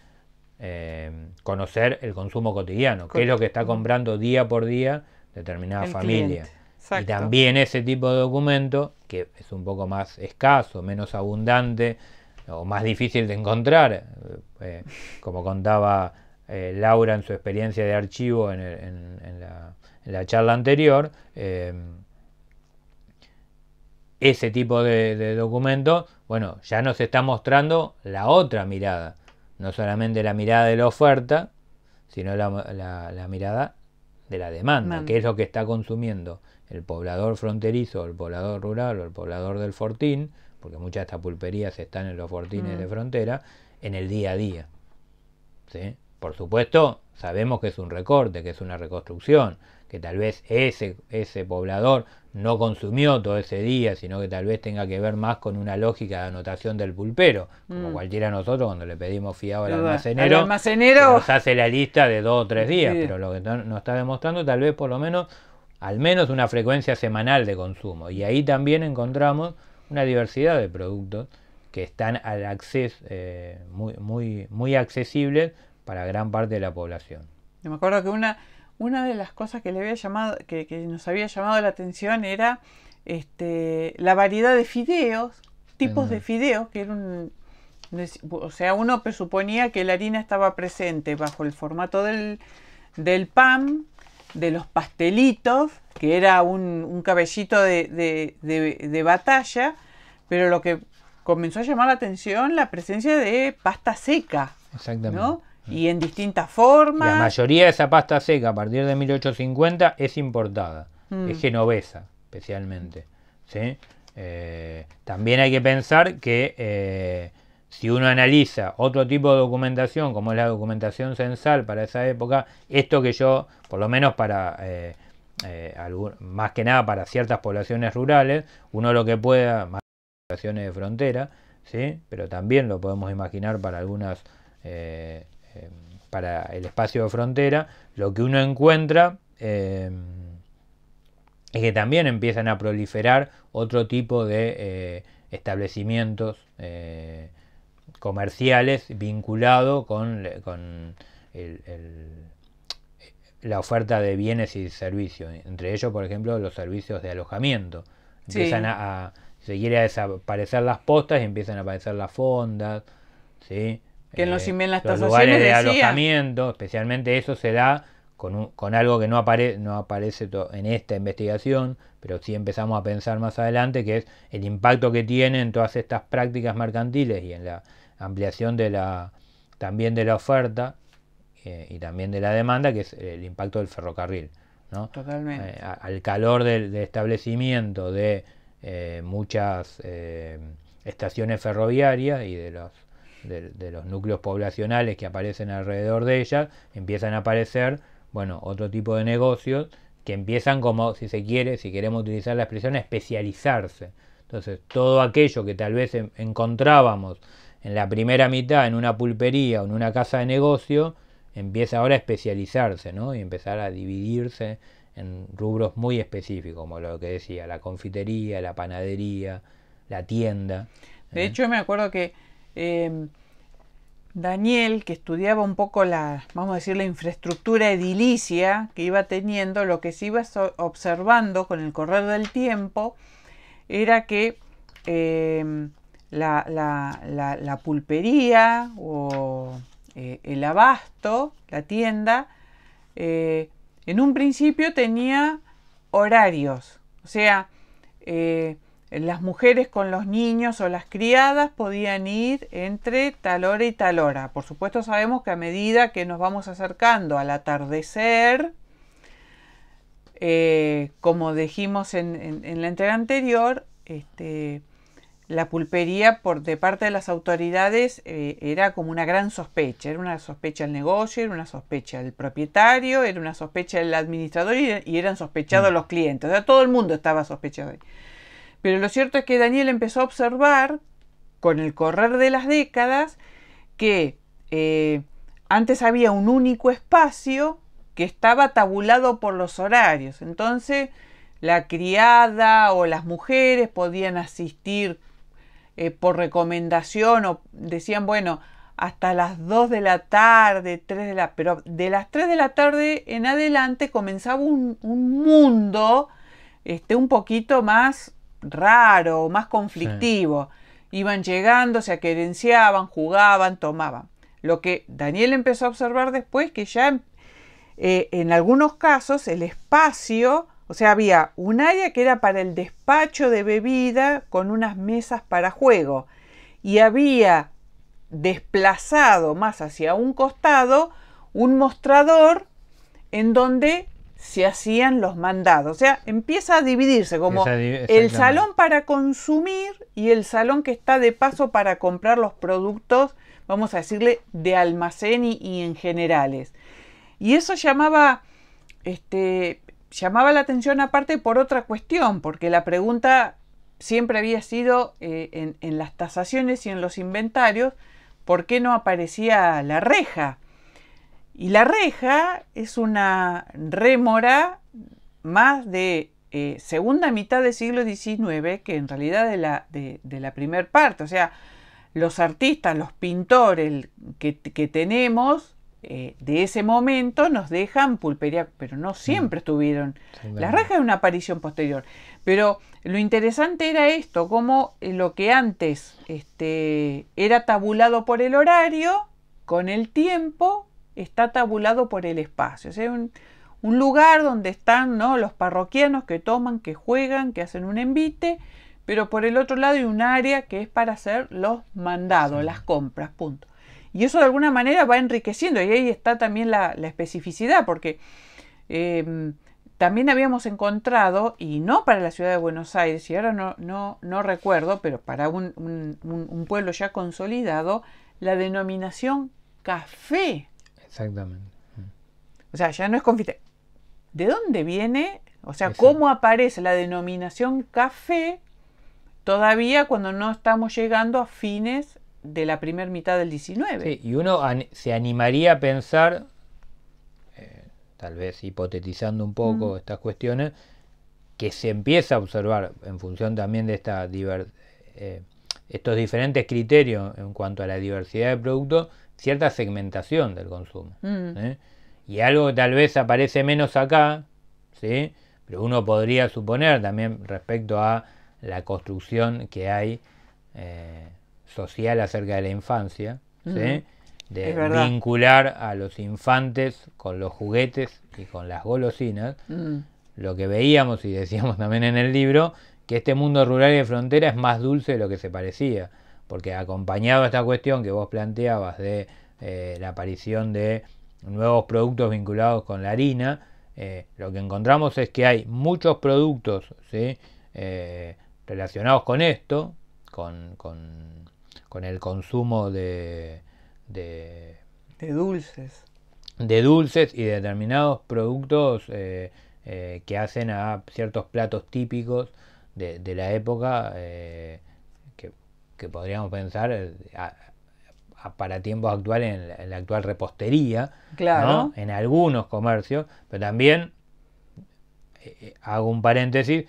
conocer el consumo cotidiano, qué es lo que está comprando día por día determinada familia. Exacto. Y también ese tipo de documento, que es un poco más escaso, menos abundante o más difícil de encontrar, como contaba Laura en su experiencia de archivo en la charla anterior, ese tipo de documento, bueno, ya nos está mostrando la otra mirada, no solamente la mirada de la oferta, sino la mirada de la demanda, que es lo que está consumiendo el poblador fronterizo, el poblador rural o el poblador del fortín, porque muchas de estas pulperías están en los fortines de frontera, en el día a día. ¿Sí? Por supuesto, sabemos que es un recorte, que es una reconstrucción, que tal vez ese poblador no consumió todo ese día, sino que tal vez tenga que ver más con una lógica de anotación del pulpero, como cualquiera de nosotros cuando le pedimos fiado al almacenero, nos hace la lista de 2 o 3 días, pero lo que nos está demostrando tal vez por lo menos, al menos una frecuencia semanal de consumo, y ahí también encontramos una diversidad de productos que están al acceso, muy accesibles para gran parte de la población. Yo me acuerdo que una de las cosas que le había llamado, que nos había llamado la atención era la variedad de fideos, tipos de fideos, que eran o sea, uno presuponía que la harina estaba presente bajo el formato del pan, de los pastelitos, que era un cabellito de batalla, pero lo que comenzó a llamar la atención, la presencia de pasta seca. Exactamente. ¿No? Y en distintas formas. La mayoría de esa pasta seca a partir de 1850 es importada, es genovesa especialmente. ¿Sí? También hay que pensar que si uno analiza otro tipo de documentación, como es la documentación censal para esa época, esto que yo, por lo menos para más que nada para ciertas poblaciones rurales, uno lo que pueda, más poblaciones de frontera, ¿sí? Pero también lo podemos imaginar para algunas para el espacio de frontera, lo que uno encuentra es que también empiezan a proliferar otro tipo de establecimientos comerciales vinculados con la oferta de bienes y servicios, entre ellos, por ejemplo, los servicios de alojamiento. Empiezan se quiere desaparecer las postas y empiezan a aparecer las fondas, ¿sí? Que en los lugares de alojamiento, especialmente eso se da con algo que no aparece en esta investigación, pero sí empezamos a pensar más adelante, que es el impacto que tiene en todas estas prácticas mercantiles y en la ampliación también de la oferta y también de la demanda, que es el impacto del ferrocarril, ¿no? Totalmente. Al calor del establecimiento de muchas estaciones ferroviarias y de los núcleos poblacionales que aparecen alrededor de ellas, empiezan a aparecer, bueno, otro tipo de negocios que empiezan como, si se quiere, si queremos utilizar la expresión, a especializarse. Entonces, todo aquello que tal vez encontrábamos en la primera mitad en una pulpería o en una casa de negocio, empieza ahora a especializarse, ¿no? Y empezar a dividirse en rubros muy específicos, como lo que decía, la confitería, la panadería, la tienda. De hecho, me acuerdo que Daniel, que estudiaba un poco vamos a decir, la infraestructura edilicia que iba teniendo, lo que se iba observando con el correr del tiempo era que la pulpería o el abasto, la tienda, en un principio tenía horarios, o sea, las mujeres con los niños o las criadas podían ir entre tal hora y tal hora. Por supuesto sabemos que a medida que nos vamos acercando al atardecer, como dijimos en la entrega anterior, la pulpería de parte de las autoridades era como una gran sospecha. Era una sospecha del negocio, era una sospecha del propietario, era una sospecha del administrador y eran sospechados los clientes. O sea, todo el mundo estaba sospechado ahí. Pero lo cierto es que Daniel empezó a observar, con el correr de las décadas, que antes había un único espacio que estaba tabulado por los horarios. Entonces, la criada o las mujeres podían asistir por recomendación o decían, bueno, hasta las 2 de la tarde, pero de las 3 de la tarde en adelante comenzaba un mundo un poquito más raro, más conflictivo. Sí. Iban llegando, se aquerenciaban, jugaban, tomaban. Lo que Daniel empezó a observar después, que ya en algunos casos el espacio, o sea, había un área que era para el despacho de bebida con unas mesas para juego, y había desplazado más hacia un costado un mostrador en donde se hacían los mandados. O sea, empieza a dividirse como el salón para consumir y el salón que está de paso para comprar los productos, vamos a decirle, de almacén y en generales. Y eso llamaba la atención aparte por otra cuestión, porque la pregunta siempre había sido en las tasaciones y en los inventarios, ¿por qué no aparecía la reja? Y la reja es una rémora más de segunda mitad del siglo XIX que en realidad de la primer parte. O sea, los artistas, los pintores que tenemos de ese momento nos dejan pulpería, pero no siempre estuvieron. La reja es una aparición posterior. Pero lo interesante era esto, como lo que antes era tabulado por el horario, con el tiempo está tabulado por el espacio. O sea, un lugar donde están, ¿no?, los parroquianos que toman, que juegan, que hacen un envite, pero por el otro lado hay un área que es para hacer los mandados, sí, las compras, punto. Y eso de alguna manera va enriqueciendo, y ahí está también la especificidad, porque también habíamos encontrado, y no para la ciudad de Buenos Aires, y ahora no recuerdo, pero para un pueblo ya consolidado, la denominación café. Exactamente. O sea, ya no es confite. ¿De dónde viene? O sea, ¿cómo aparece la denominación café todavía cuando no estamos llegando a fines de la primera mitad del 19? Sí, y uno se animaría a pensar, tal vez hipotetizando un poco estas cuestiones, que se empieza a observar en función también de estos diferentes criterios en cuanto a la diversidad de productos, cierta segmentación del consumo. Y algo que tal vez aparece menos acá, ¿sí?, pero uno podría suponer también respecto a la construcción que hay social acerca de la infancia, ¿sí?, de vincular a los infantes con los juguetes y con las golosinas. Lo que veíamos y decíamos también en el libro, que este mundo rural y de frontera es más dulce de lo que se parecía, porque acompañado a esta cuestión que vos planteabas de la aparición de nuevos productos vinculados con la harina, lo que encontramos es que hay muchos productos, ¿sí?, relacionados con esto, con el consumo de dulces y determinados productos que hacen a ciertos platos típicos de la época, que podríamos pensar para tiempos actuales en la actual repostería, claro, ¿no?, en algunos comercios, pero también hago un paréntesis.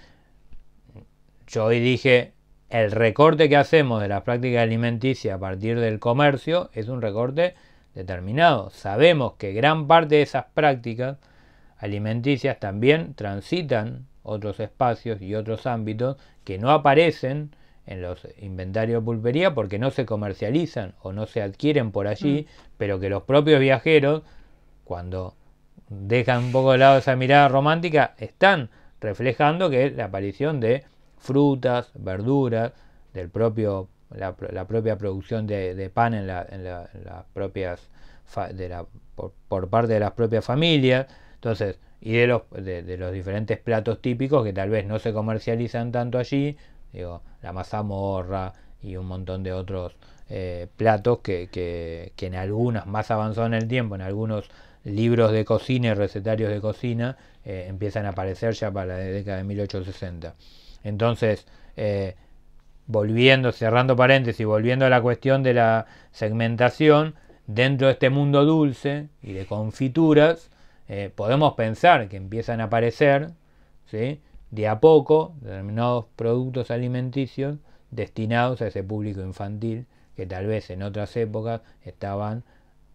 Yo hoy dije, el recorte que hacemos de las prácticas alimenticias a partir del comercio es un recorte determinado. Sabemos que gran parte de esas prácticas alimenticias también transitan otros espacios y otros ámbitos que no aparecen en los inventarios de pulpería porque no se comercializan o no se adquieren por allí, pero que los propios viajeros, cuando dejan un poco de lado esa mirada romántica, están reflejando que es la aparición de frutas, verduras, la propia producción de pan en las propias por parte de las propias familias. Entonces, y de los diferentes platos típicos que tal vez no se comercializan tanto allí, digo, la mazamorra y un montón de otros platos que en algunas, más avanzados en el tiempo, en algunos libros de cocina y recetarios de cocina, empiezan a aparecer ya para la década de 1860. Entonces, cerrando paréntesis, volviendo a la cuestión de la segmentación, dentro de este mundo dulce y de confituras, podemos pensar que empiezan a aparecer, ¿sí?, de a poco determinados productos alimenticios destinados a ese público infantil que tal vez en otras épocas estaban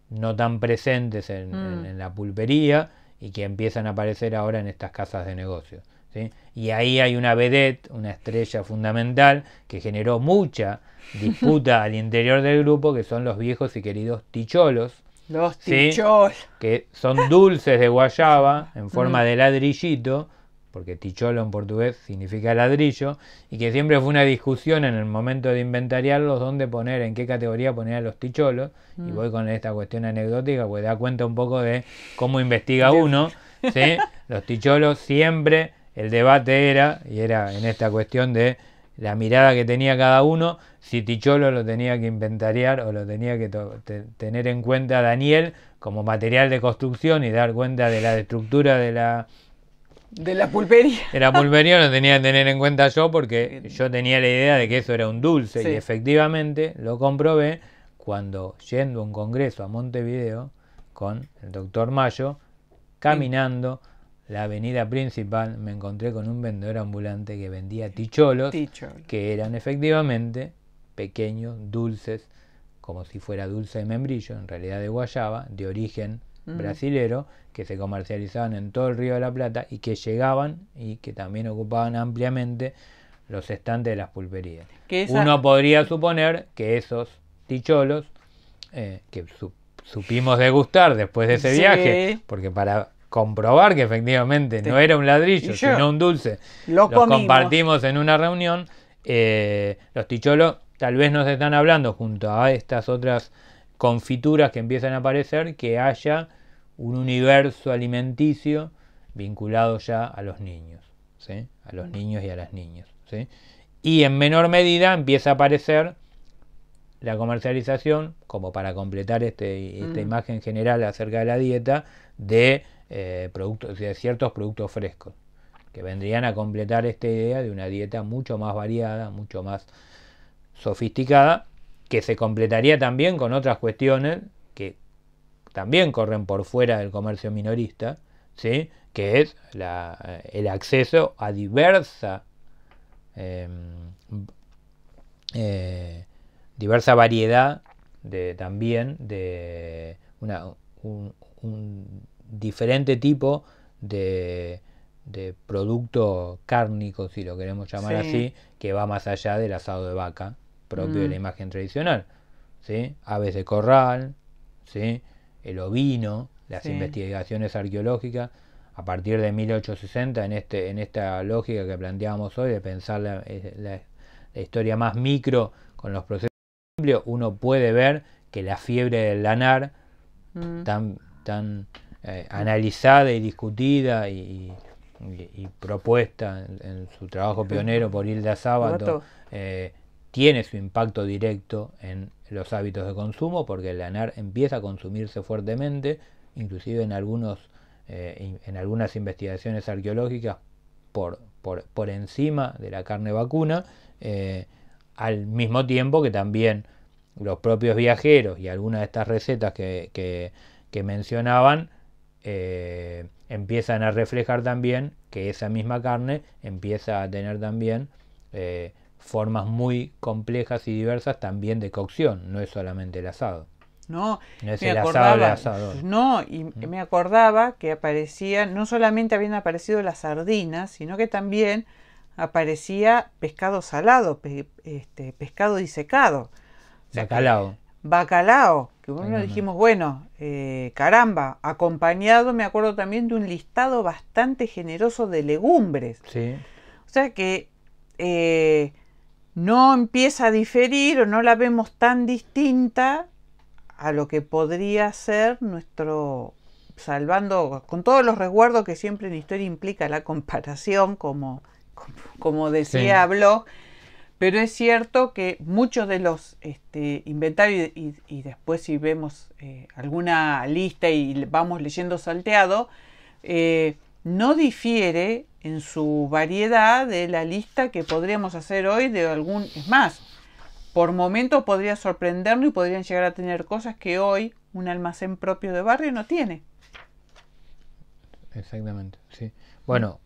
no tan presentes en la pulpería y que empiezan a aparecer ahora en estas casas de negocios. ¿sí? Y ahí hay una vedette, una estrella fundamental, que generó mucha disputa al interior del grupo, que son los viejos y queridos ticholos. Los ¿sí? ticholos. Que son dulces de guayaba en forma de ladrillito, porque ticholo en portugués significa ladrillo, y que siempre fue una discusión en el momento de inventariarlos, dónde poner, en qué categoría poner a los ticholos. Y voy con esta cuestión anecdótica, porque da cuenta un poco de cómo investiga uno. ¿sí? Los ticholos siempre, el debate era en esta cuestión de la mirada que tenía cada uno, si ticholo lo tenía que inventariar o lo tenía que tener en cuenta Daniel como material de construcción y dar cuenta de la estructura de la pulpería. De la pulpería lo tenía que tener en cuenta yo, porque yo tenía la idea de que eso era un dulce. Sí. Y efectivamente lo comprobé cuando, yendo a un congreso a Montevideo con el doctor Mayo, caminando la avenida principal, me encontré con un vendedor ambulante que vendía ticholos, que eran efectivamente pequeños dulces, como si fuera dulce de membrillo, en realidad de guayaba, de origen brasilero, que se comercializaban en todo el Río de la Plata y que llegaban y que también ocupaban ampliamente los estantes de las pulperías. Uno podría suponer que esos ticholos, que supimos degustar después de ese viaje, porque para comprobar que efectivamente no era un ladrillo, sino un dulce, los compartimos en una reunión, los ticholos tal vez nos están hablando, junto a estas otras confituras que empiezan a aparecer, que haya un universo alimenticio vinculado ya a los niños, ¿sí? A los niños y a las niñas, ¿sí? Y en menor medida empieza a aparecer la comercialización, como para completar esta imagen general acerca de la dieta, de productos, de ciertos productos frescos, que vendrían a completar esta idea de una dieta mucho más variada, mucho más sofisticada, que se completaría también con otras cuestiones que también corren por fuera del comercio minorista, ¿sí? Que es el acceso a diversa variedad también de un diferente tipo de producto cárnico, si lo queremos llamar así, que va más allá del asado de vaca propio de la imagen tradicional, ¿sí? Aves de corral, ¿sí? El ovino, las investigaciones arqueológicas a partir de 1860 en esta lógica que planteábamos hoy de pensar la historia más micro con los procesos amplios, uno puede ver que la fiebre del lanar tan analizada y discutida y propuesta en su trabajo pionero por Hilda Sábato, tiene su impacto directo en los hábitos de consumo, porque el lanar empieza a consumirse fuertemente, inclusive en algunas investigaciones arqueológicas por encima de la carne vacuna, al mismo tiempo que también los propios viajeros y algunas de estas recetas que mencionaban empiezan a reflejar también que esa misma carne empieza a tener también formas muy complejas y diversas también de cocción, no es solamente el asado. No es el asado del asador. No, y me acordaba que aparecían, no solamente habían aparecido las sardinas, sino que también aparecía pescado salado, pescado disecado. O sea, bacalao, que bueno, dijimos, bueno, caramba, acompañado, me acuerdo también de un listado bastante generoso de legumbres. Sí. O sea que no empieza a diferir o no la vemos tan distinta a lo que podría ser nuestro, salvando, con todos los resguardos que siempre en historia implica la comparación, como decía Bloch, pero es cierto que muchos de los inventarios, y después si vemos alguna lista y vamos leyendo salteado, no difiere en su variedad de la lista que podríamos hacer hoy de algún... Es más, por momentos podría sorprendernos y podrían llegar a tener cosas que hoy un almacén propio de barrio no tiene. Exactamente, sí. Bueno,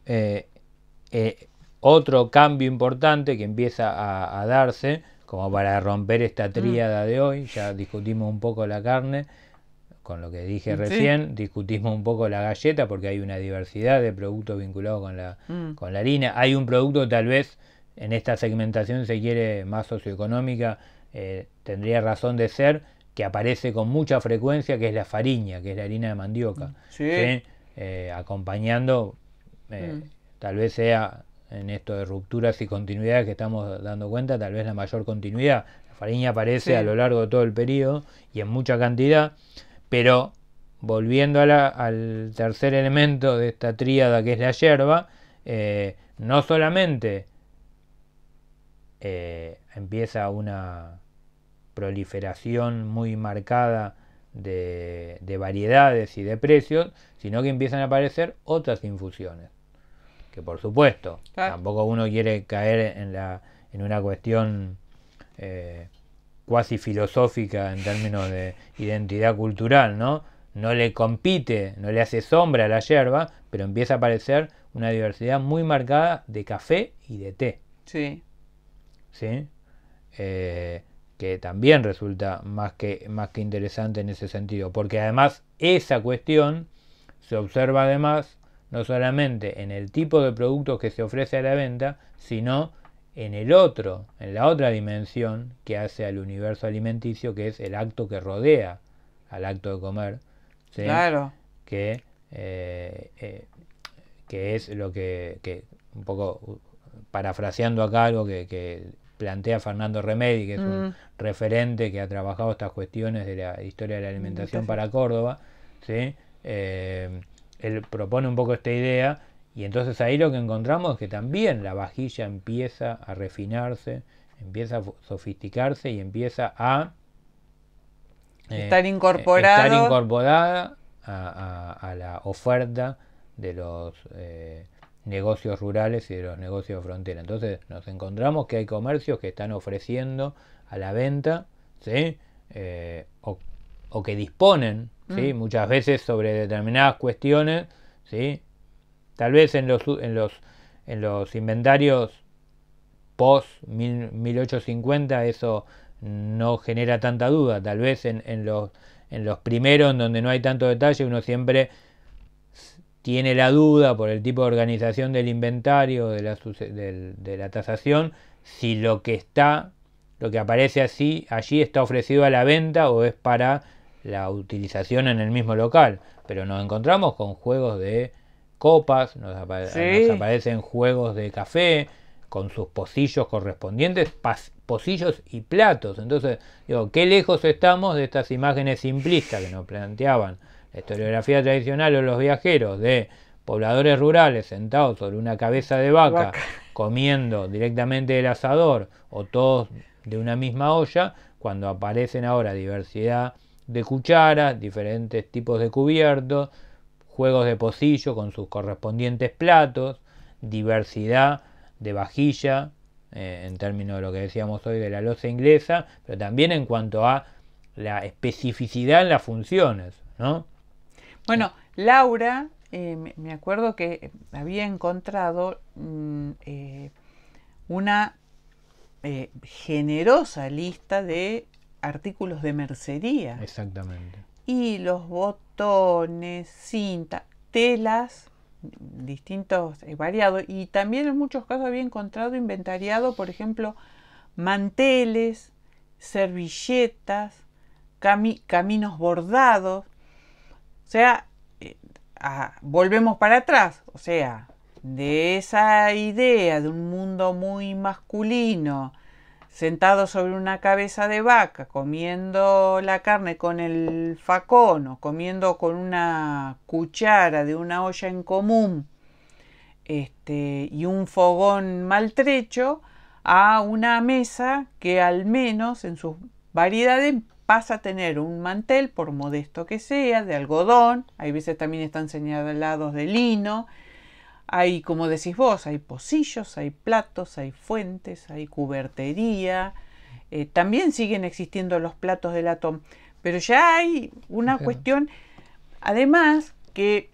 otro cambio importante que empieza a darse, como para romper esta tríada de hoy, ya discutimos un poco la carne, con lo que dije recién, discutimos un poco la galleta porque hay una diversidad de productos vinculados con la harina. Hay un producto que tal vez en esta segmentación, si se quiere, más socioeconómica, tendría razón de ser, que aparece con mucha frecuencia, que es la fariña, que es la harina de mandioca. ¿Sí? Acompañando, tal vez sea en esto de rupturas y continuidades que estamos dando cuenta, tal vez la mayor continuidad. La fariña aparece a lo largo de todo el periodo y en mucha cantidad, pero volviendo al tercer elemento de esta tríada que es la yerba, no solamente empieza una proliferación muy marcada de variedades y de precios, sino que empiezan a aparecer otras infusiones. Que por supuesto, tampoco uno quiere caer en una cuestión cuasi filosófica en términos de identidad cultural, ¿no? No le compite, no le hace sombra a la yerba, pero empieza a aparecer una diversidad muy marcada de café y de té. Sí. ¿Sí? Que también resulta más que interesante en ese sentido, porque además esa cuestión se observa además no solamente en el tipo de productos que se ofrece a la venta, sino en la otra dimensión que hace al universo alimenticio, que es el acto que rodea al acto de comer. ¿Sí? Claro. Que es lo que un poco parafraseando acá algo que plantea Fernando Remedi, que es un referente que ha trabajado estas cuestiones de la historia de la alimentación para Córdoba, ¿sí? Él propone un poco esta idea, y entonces ahí lo que encontramos es que también la vajilla empieza a refinarse, empieza a sofisticarse y empieza a estar incorporada a la oferta de los negocios rurales y de los negocios de frontera. Entonces nos encontramos que hay comercios que están ofreciendo a la venta, ¿sí? O que disponen, ¿sí? Muchas veces sobre determinadas cuestiones, ¿sí? Tal vez en los inventarios post 1850 eso no genera tanta duda. Tal vez en los primeros, en donde no hay tanto detalle, uno siempre tiene la duda por el tipo de organización del inventario, de la tasación, si lo que aparece allí está ofrecido a la venta o es para la utilización en el mismo local. Pero nos encontramos con juegos de copas, nos aparecen juegos de café con sus pocillos correspondientes, pocillos y platos. Entonces, digo, qué lejos estamos de estas imágenes simplistas que nos planteaban la historiografía tradicional o los viajeros, de pobladores rurales sentados sobre una cabeza de vaca comiendo directamente del asador o todos de una misma olla, cuando aparecen ahora diversidad de cucharas, diferentes tipos de cubiertos, juegos de pocillo con sus correspondientes platos, diversidad de vajilla, en términos de lo que decíamos hoy de la loza inglesa, pero también en cuanto a la especificidad en las funciones, ¿no? Bueno, Laura, me acuerdo que había encontrado una generosa lista de artículos de mercería. Exactamente. Hilos, botones, cinta, telas, distintos, variados. Y también en muchos casos había encontrado inventariado, por ejemplo, manteles, servilletas, caminos bordados. O sea, volvemos para atrás. O sea, de esa idea de un mundo muy masculino, sentado sobre una cabeza de vaca, comiendo la carne con el facón o comiendo con una cuchara de una olla en común, y un fogón maltrecho, a una mesa que al menos en sus variedades pasa a tener un mantel, por modesto que sea, de algodón. Hay veces también están señalados de lino. Hay, como decís vos, hay pocillos, hay platos, hay fuentes, hay cubertería. También siguen existiendo los platos de latón. Pero ya hay una cuestión, además, que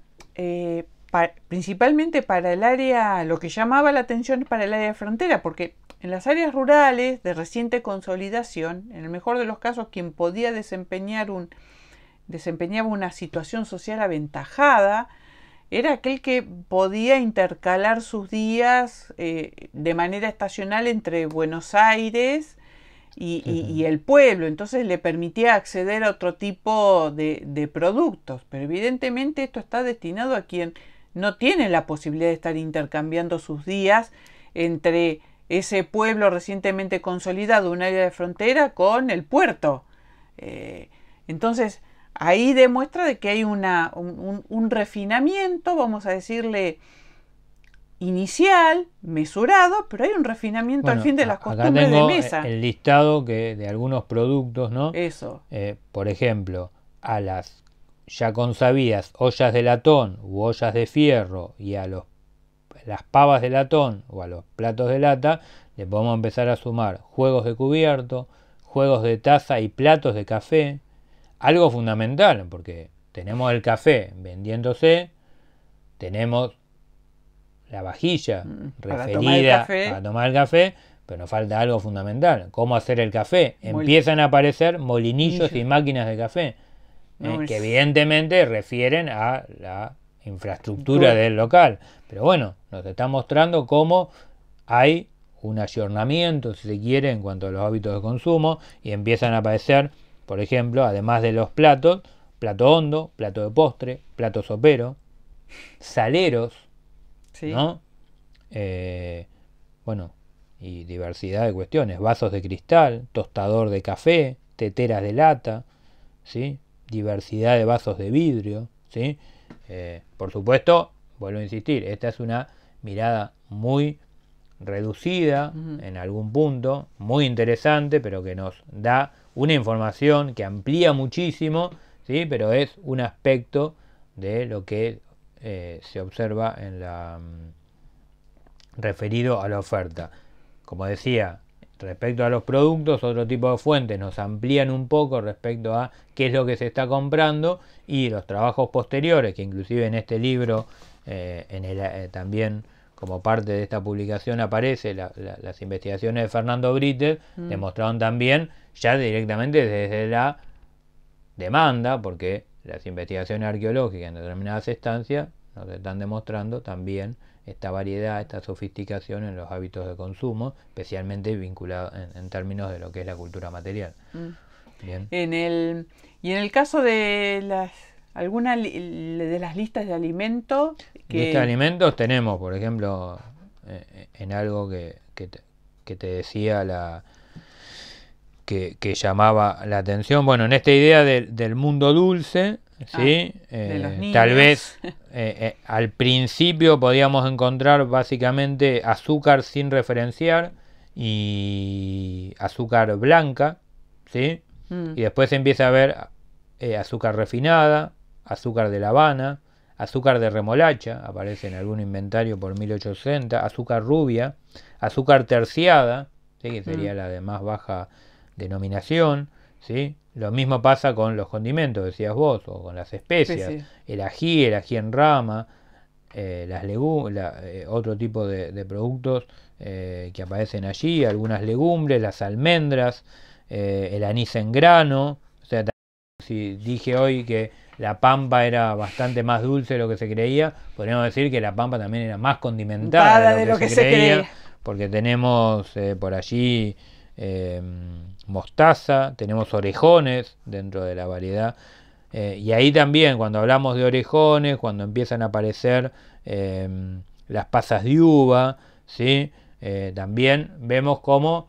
principalmente para el área, lo que llamaba la atención es para el área de frontera, porque en las áreas rurales de reciente consolidación, en el mejor de los casos, quien podía desempeñar un desempeñaba una situación social aventajada era aquel que podía intercalar sus días de manera estacional entre Buenos Aires y el pueblo, entonces le permitía acceder a otro tipo de productos, pero evidentemente esto está destinado a quien no tiene la posibilidad de estar intercambiando sus días entre ese pueblo recientemente consolidado, un área de frontera, con el puerto. Entonces, ahí demuestra de que hay un refinamiento, vamos a decirle, inicial, mesurado, pero hay un refinamiento al fin de las costumbres de mesa. El listado de algunos productos, ¿no? Eso. Por ejemplo, a las ya consabidas ollas de latón u ollas de fierro y a las pavas de latón o a los platos de lata, le podemos empezar a sumar juegos de cubierto, juegos de taza y platos de café. Algo fundamental, porque tenemos el café vendiéndose, tenemos la vajilla referida para tomar el café, pero nos falta algo fundamental. ¿Cómo hacer el café? Empiezan a aparecer molinillos y máquinas de café, que evidentemente refieren a la infraestructura del local. Pero bueno, nos está mostrando cómo hay un ayornamiento, si se quiere, en cuanto a los hábitos de consumo, y empiezan a aparecer, por ejemplo, además de los platos, plato hondo, plato de postre, plato sopero, saleros, ¿no? Bueno, y diversidad de cuestiones, vasos de cristal, tostador de café, teteras de lata, ¿sí? Diversidad de vasos de vidrio, ¿sí? Por supuesto, vuelvo a insistir, esta es una mirada muy reducida en algún punto, muy interesante, pero que nos da una información que amplía muchísimo, ¿sí? Pero es un aspecto de lo que se observa en referido a la oferta. Como decía, respecto a los productos, otro tipo de fuentes nos amplían un poco respecto a qué es lo que se está comprando, y los trabajos posteriores, que inclusive en este libro también como parte de esta publicación aparece las investigaciones de Fernando Brites, demostraron también ya directamente desde la demanda, porque las investigaciones arqueológicas en determinadas estancias nos están demostrando también esta variedad, esta sofisticación en los hábitos de consumo, especialmente vinculado en términos de lo que es la cultura material. Bien. Y en el caso de alguna de las listas de alimentos... Listas de alimentos tenemos, por ejemplo, en algo que te decía que llamaba la atención, bueno, en esta idea del mundo dulce, ¿sí? De los niños. Tal vez al principio podíamos encontrar básicamente azúcar sin referenciar y azúcar blanca, ¿sí? Y después empieza a ver azúcar refinada, azúcar de La Habana, azúcar de remolacha, aparece en algún inventario por 1860, azúcar rubia, azúcar terciada, ¿sí? Que sería la de más baja denominación, ¿sí? Lo mismo pasa con los condimentos, decías vos, o con las especias, el ají en rama, las otro tipo de productos que aparecen allí, algunas legumbres, las almendras, el anís en grano. O sea, si dije hoy que la pampa era bastante más dulce de lo que se creía, podríamos decir que la pampa también era más condimentada de lo que se creía, porque tenemos por allí mostaza, tenemos orejones dentro de la variedad, y ahí también cuando hablamos de orejones, cuando empiezan a aparecer las pasas de uva, ¿sí? También vemos cómo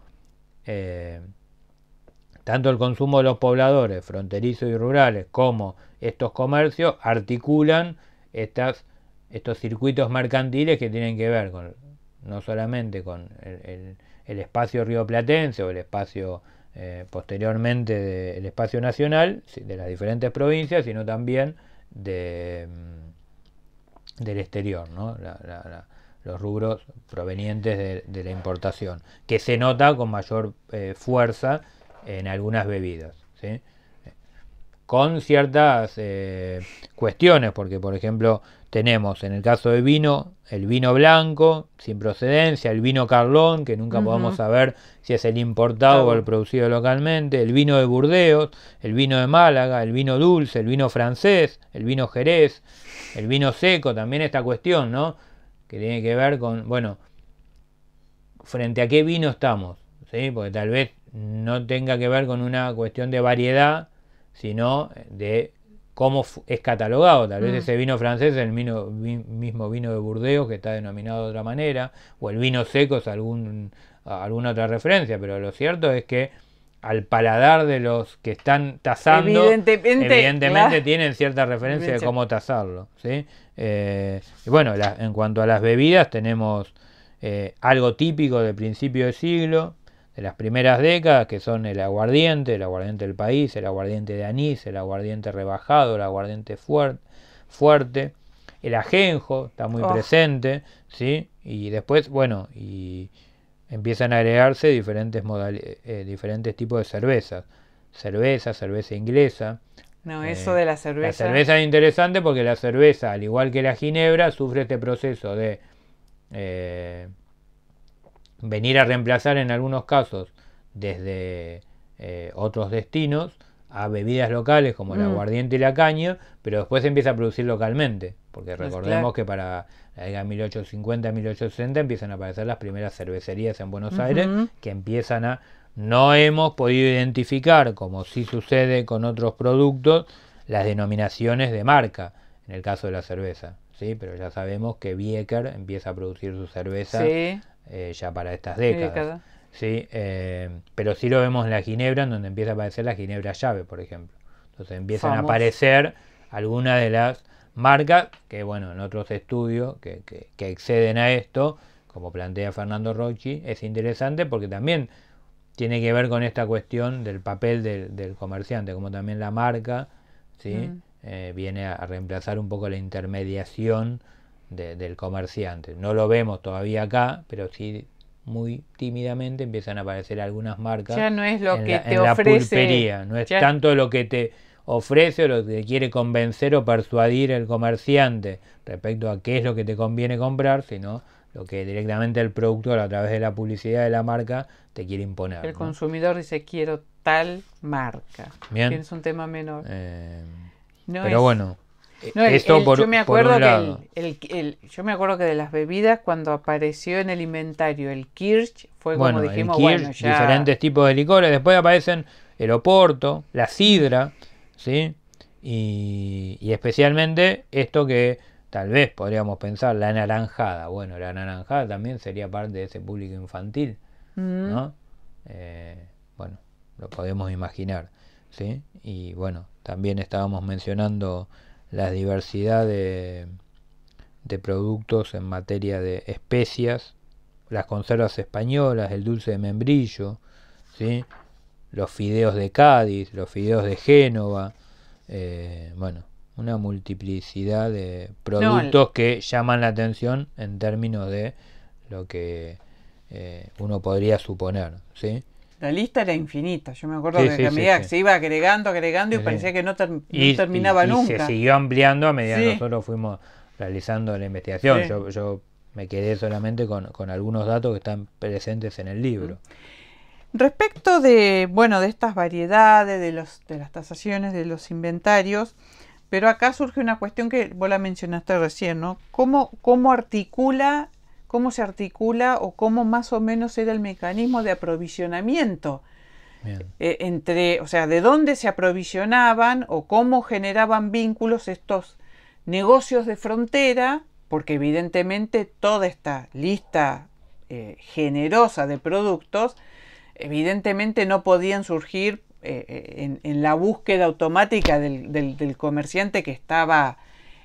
tanto el consumo de los pobladores fronterizos y rurales como estos comercios articulan estos circuitos mercantiles que tienen que ver no solamente con el espacio rioplatense o el espacio posteriormente del espacio nacional de las diferentes provincias, sino también del exterior, ¿no? Los rubros provenientes de la importación, que se nota con mayor fuerza en algunas bebidas, ¿sí? con ciertas cuestiones, porque por ejemplo tenemos en el caso de vino, el vino blanco sin procedencia, el vino Carlón, que nunca podemos saber si es el importado o el producido localmente, el vino de Burdeos, el vino de Málaga, el vino dulce, el vino francés, el vino Jerez, el vino seco, también esta cuestión, ¿no? Que tiene que ver con, bueno, frente a qué vino estamos, ¿sí? Porque tal vez no tenga que ver con una cuestión de variedad, sino de cómo es catalogado. Tal vez ese vino francés es el mismo vino de Burdeos, que está denominado de otra manera, o el vino seco es alguna otra referencia, pero lo cierto es que al paladar de los que están tasando, evidentemente tienen cierta referencia de cómo tasarlo, ¿sí? Y bueno, en cuanto a las bebidas, tenemos algo típico del principio de siglo, de las primeras décadas, que son el aguardiente del país, el aguardiente de anís, el aguardiente rebajado, el aguardiente fuerte, el ajenjo está muy presente, ¿sí? Y después, bueno, y empiezan a agregarse diferentes tipos de cervezas. Cerveza inglesa. No, eso de la cerveza. La cerveza es interesante porque la cerveza, al igual que la ginebra, sufre este proceso de venir a reemplazar en algunos casos desde otros destinos a bebidas locales como el aguardiente y la caña, pero después se empieza a producir localmente, porque recordemos que para la década de 1850-1860 empiezan a aparecer las primeras cervecerías en Buenos Aires, que empiezan a... No hemos podido identificar, como sí sucede con otros productos, las denominaciones de marca, en el caso de la cerveza, ¿sí? Pero ya sabemos que Bieker empieza a producir su cerveza ya para estas décadas. ¿Sí? Pero sí lo vemos en la ginebra, en donde empieza a aparecer la ginebra llave, por ejemplo. Entonces empiezan a aparecer algunas de las marcas que, bueno, en otros estudios que exceden a esto, como plantea Fernando Rocchi, es interesante porque también tiene que ver con esta cuestión del papel del comerciante, como también la marca, ¿sí? Viene a reemplazar un poco la intermediación del comerciante. No lo vemos todavía acá, pero sí muy tímidamente empiezan a aparecer algunas marcas. Ya no es lo que te ofrece, la pulpería, no es tanto lo que te ofrece o lo que te quiere convencer o persuadir el comerciante respecto a qué es lo que te conviene comprar, sino lo que directamente el productor, a través de la publicidad de la marca, te quiere imponer. El consumidor dice, quiero tal marca. Bien. Es un tema menor. Pero bueno, yo me acuerdo yo me acuerdo que de las bebidas, cuando apareció en el inventario el Kirsch, fue como dijimos, el Kirsch, ya... diferentes tipos de licores. Después aparecen el Oporto, la sidra, ¿sí? Y especialmente esto que tal vez podríamos pensar, la naranjada. Bueno, la naranjada también sería parte de ese público infantil, ¿no? Bueno, lo podemos imaginar, ¿sí? Y bueno, también estábamos mencionando la diversidad de productos en materia de especias, las conservas españolas, el dulce de membrillo, ¿sí? Los fideos de Cádiz, los fideos de Génova, bueno, una multiplicidad de productos que llaman la atención en términos de lo que uno podría suponer, ¿sí? La lista era infinita. Yo me acuerdo que a medida que se iba agregando y parecía que no terminaba nunca. Y se siguió ampliando a medida que nosotros fuimos realizando la investigación. Yo me quedé solamente con algunos datos que están presentes en el libro. Respecto de estas variedades, de las tasaciones, de los inventarios, pero acá surge una cuestión que vos la mencionaste recién, ¿no? ¿Cómo se articula o cómo más o menos era el mecanismo de aprovisionamiento de dónde se aprovisionaban o cómo generaban vínculos estos negocios de frontera, porque evidentemente toda esta lista generosa de productos evidentemente no podían surgir en la búsqueda automática del comerciante que estaba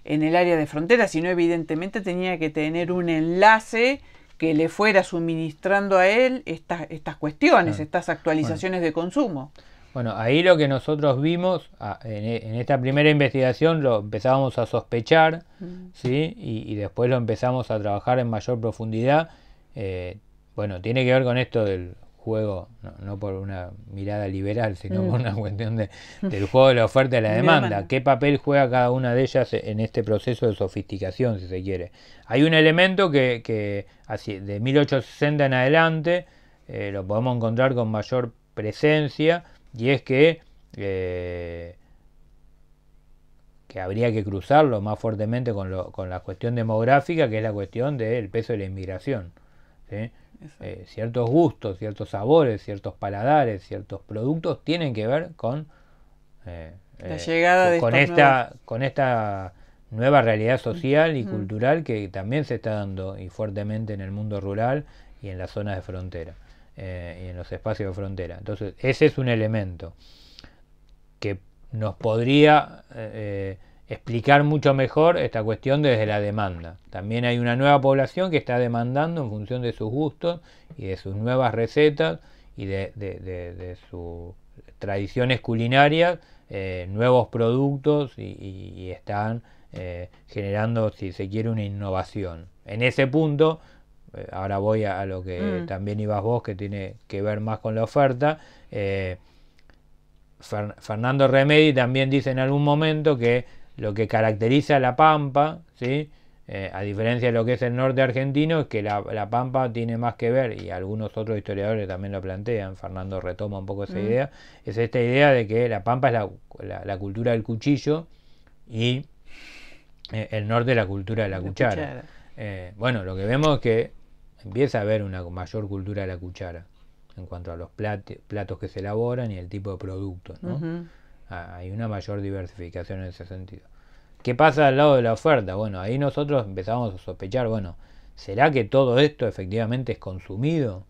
en el área de frontera, sino evidentemente tenía que tener un enlace que le fuera suministrando a él estas cuestiones, estas actualizaciones de consumo. Bueno, ahí lo que nosotros vimos en esta primera investigación lo empezábamos a sospechar, ¿sí? Y después lo empezamos a trabajar en mayor profundidad. Bueno, tiene que ver con esto del juego, no por una mirada liberal, sino por una cuestión del juego de la oferta y la demanda. ¿Qué papel juega cada una de ellas en este proceso de sofisticación, si se quiere? Hay un elemento que así, de 1860 en adelante lo podemos encontrar con mayor presencia, y es que habría que cruzarlo más fuertemente con la cuestión demográfica, que es la cuestión del peso de la inmigración, ¿sí? Ciertos gustos, ciertos sabores, ciertos paladares, ciertos productos tienen que ver con la llegada de con esta nueva realidad social y cultural que también se está dando y fuertemente en el mundo rural y en las zonas de frontera y en los espacios de frontera. Entonces ese es un elemento que nos podría explicar mucho mejor esta cuestión desde la demanda. También hay una nueva población que está demandando en función de sus gustos y de sus nuevas recetas y de sus tradiciones culinarias, nuevos productos y están generando, si se quiere, una innovación. En ese punto, ahora voy a lo que también ibas vos, que tiene que ver más con la oferta. Fernando Remedi también dice en algún momento que lo que caracteriza a la Pampa, ¿sí? A diferencia de lo que es el norte argentino, es que la Pampa tiene más que ver, y algunos otros historiadores también lo plantean, Fernando retoma un poco esa idea, es esta idea de que la Pampa es la cultura del cuchillo y el norte la cultura de la cuchara. Bueno, lo que vemos es que empieza a haber una mayor cultura de la cuchara en cuanto a los platos que se elaboran y el tipo de productos, ¿no? Hay una mayor diversificación en ese sentido. ¿Qué pasa al lado de la oferta? Bueno, ahí nosotros empezamos a sospechar, bueno, ¿será que todo esto efectivamente es consumido?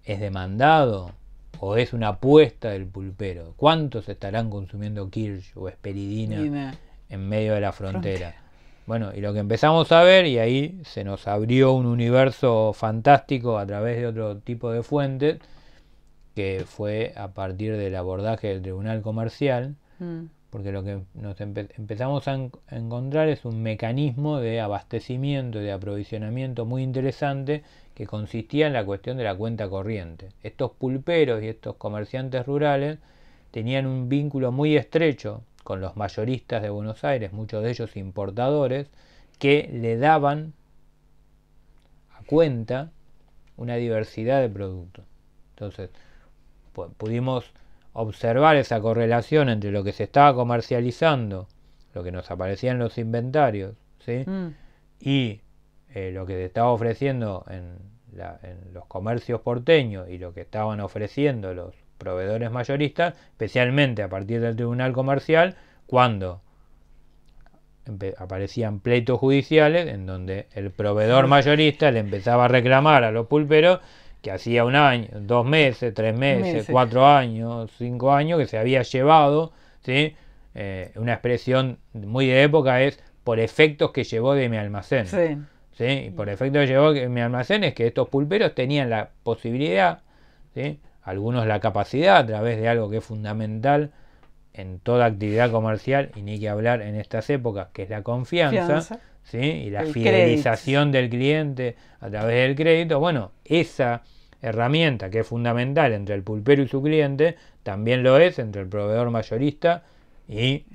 ¿Es demandado? ¿O es una apuesta del pulpero? ¿Cuántos estarán consumiendo kirsch o esperidina en medio de la frontera? Bueno, y lo que empezamos a ver, y ahí se nos abrió un universo fantástico a través de otro tipo de fuentes, que fue a partir del abordaje del Tribunal Comercial, porque lo que nos empezamos a encontrar es un mecanismo de abastecimiento y de aprovisionamiento muy interesante, que consistía en la cuestión de la cuenta corriente. Estos pulperos y estos comerciantes rurales tenían un vínculo muy estrecho con los mayoristas de Buenos Aires, muchos de ellos importadores, que le daban a cuenta una diversidad de productos. Entonces, pudimos observar esa correlación entre lo que se estaba comercializando, lo que nos aparecía en los inventarios, ¿sí? Y lo que se estaba ofreciendo en los comercios porteños y lo que estaban ofreciendo los proveedores mayoristas, especialmente a partir del Tribunal Comercial, cuando aparecían pleitos judiciales en donde el proveedor mayorista le empezaba a reclamar a los pulperos que hacía un año, 2 meses, 3 meses, 4 años, 5 años que se había llevado, ¿sí? Una expresión muy de época es por efectos que llevó de mi almacén. ¿Sí? Y por efectos que llevó de mi almacén es que estos pulperos tenían la posibilidad, ¿sí? Algunos la capacidad, a través de algo que es fundamental en toda actividad comercial, y ni que hablar en estas épocas, que es la confianza. ¿Sí? Y la fidelización del cliente a través del crédito. Bueno, esa herramienta que es fundamental entre el pulpero y su cliente, también lo es entre el proveedor mayorista y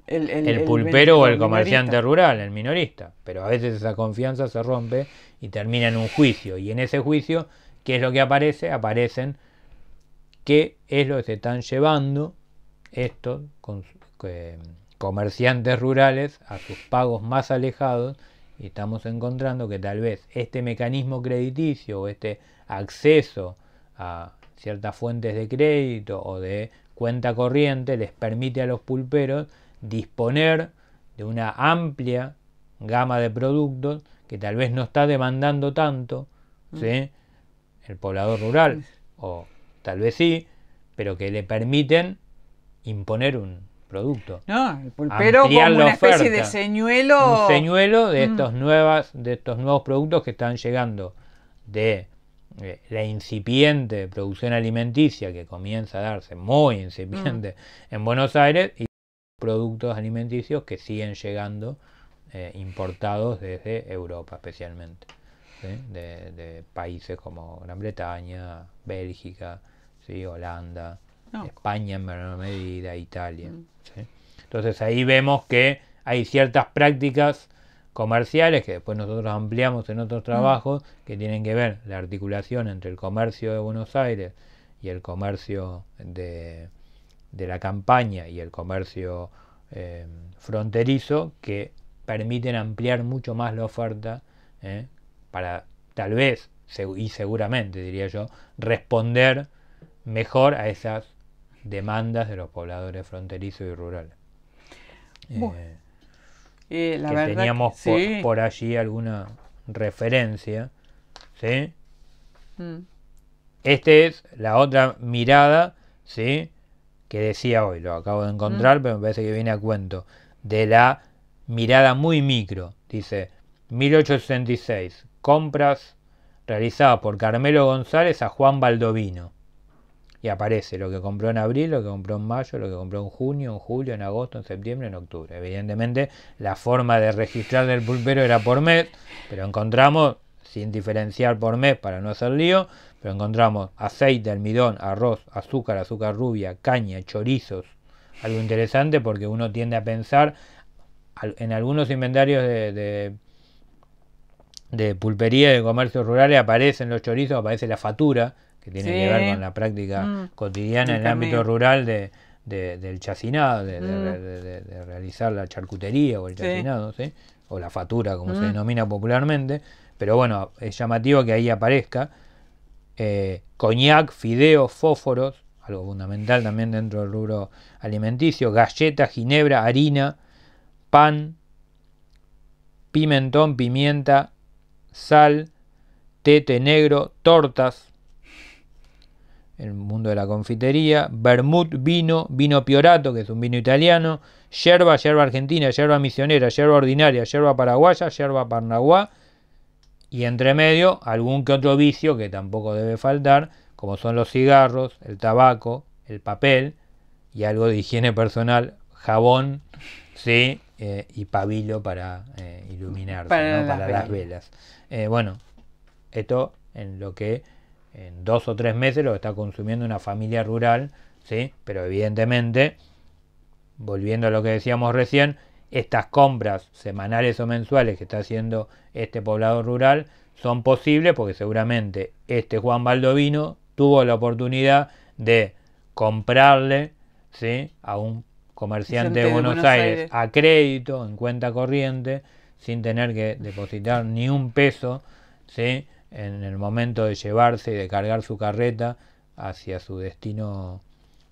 el pulpero o el comerciante minorista rural, el minorista. Pero a veces esa confianza se rompe y termina en un juicio. Y en ese juicio, ¿qué es lo que aparece? Aparecen qué es lo que se están llevando estos comerciantes rurales a sus pagos más alejados, y estamos encontrando que tal vez este mecanismo crediticio o este acceso a ciertas fuentes de crédito o de cuenta corriente les permite a los pulperos disponer de una amplia gama de productos que tal vez no está demandando tanto, ¿sí? El poblador rural, o tal vez sí, pero que le permiten imponer un producto. No, el pulpero como una especie de señuelo. Un señuelo de estos nuevos productos que están llegando de la incipiente producción alimenticia, que comienza a darse muy incipiente en Buenos Aires, y productos alimenticios que siguen llegando importados desde Europa especialmente. ¿sí? De países como Gran Bretaña, Bélgica, ¿sí? Holanda, España en menor medida, Italia. ¿Sí? Entonces ahí vemos que hay ciertas prácticas comerciales que después nosotros ampliamos en otros trabajos que tienen que ver la articulación entre el comercio de Buenos Aires y el comercio de la campaña y el comercio fronterizo, que permiten ampliar mucho más la oferta para tal vez y seguramente diría yo responder mejor a esas demandas de los pobladores fronterizos y rurales. La que verdad teníamos que sí. por allí alguna referencia, ¿sí? Esta es la otra mirada, ¿sí? Que decía hoy, lo acabo de encontrar, pero me parece que viene a cuento, de la mirada muy micro. Dice, 1866, compras realizadas por Carmelo González a Juan Baldovino. Y aparece lo que compró en abril, lo que compró en mayo, lo que compró en junio, en julio, en agosto, en septiembre, en octubre. Evidentemente la forma de registrar del pulpero era por mes, pero encontramos, sin diferenciar por mes para no hacer lío, pero encontramos aceite, almidón, arroz, azúcar, azúcar rubia, caña, chorizos. Algo interesante porque uno tiende a pensar, en algunos inventarios de pulpería y de comercios rurales aparecen los chorizos, aparece la fatura, que tiene que ver con la práctica cotidiana en el ámbito rural del chacinado, de realizar la charcutería o el chacinado, ¿sí? O la fatura, como se denomina popularmente. Pero bueno, es llamativo que ahí aparezca coñac, fideos, fósforos, algo fundamental también dentro del rubro alimenticio, galletas, ginebra, harina, pan, pimentón, pimienta, sal, té negro, tortas, el mundo de la confitería, vermut, vino piorato, que es un vino italiano, yerba argentina, yerba misionera, yerba ordinaria, yerba paraguaya, yerba parnaguá, y entre medio algún que otro vicio que tampoco debe faltar, como son los cigarros, el tabaco, el papel y algo de higiene personal, jabón, ¿sí? Y pabilo para iluminarse, para las velas. Bueno, esto en lo que en 2 o 3 meses lo está consumiendo una familia rural, ¿sí? Pero evidentemente, volviendo a lo que decíamos recién, estas compras semanales o mensuales que está haciendo este poblador rural son posibles porque seguramente este Juan Baldovino tuvo la oportunidad de comprarle, ¿sí? A un comerciante de Buenos Aires a crédito, en cuenta corriente, sin tener que depositar ni un peso, ¿sí? En el momento de llevarse y de cargar su carreta hacia su destino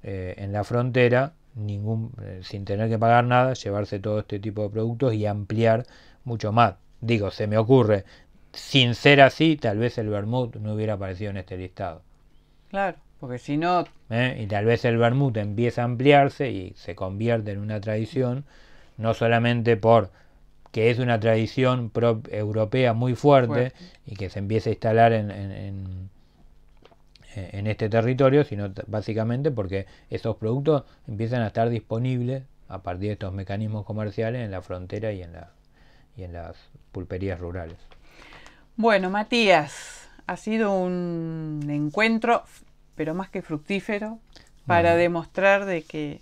en la frontera, sin tener que pagar nada, llevarse todo este tipo de productos y ampliar mucho más. Digo, se me ocurre, sin ser así, tal vez el vermut no hubiera aparecido en este listado. Claro, porque si no... Y tal vez el vermut empieza a ampliarse y se convierte en una tradición, no solamente por que es una tradición europea muy fuerte y que se empieza a instalar en este territorio, sino básicamente porque esos productos empiezan a estar disponibles a partir de estos mecanismos comerciales en la frontera y en las pulperías rurales. Bueno, Matías, ha sido un encuentro, pero más que fructífero, para demostrar de que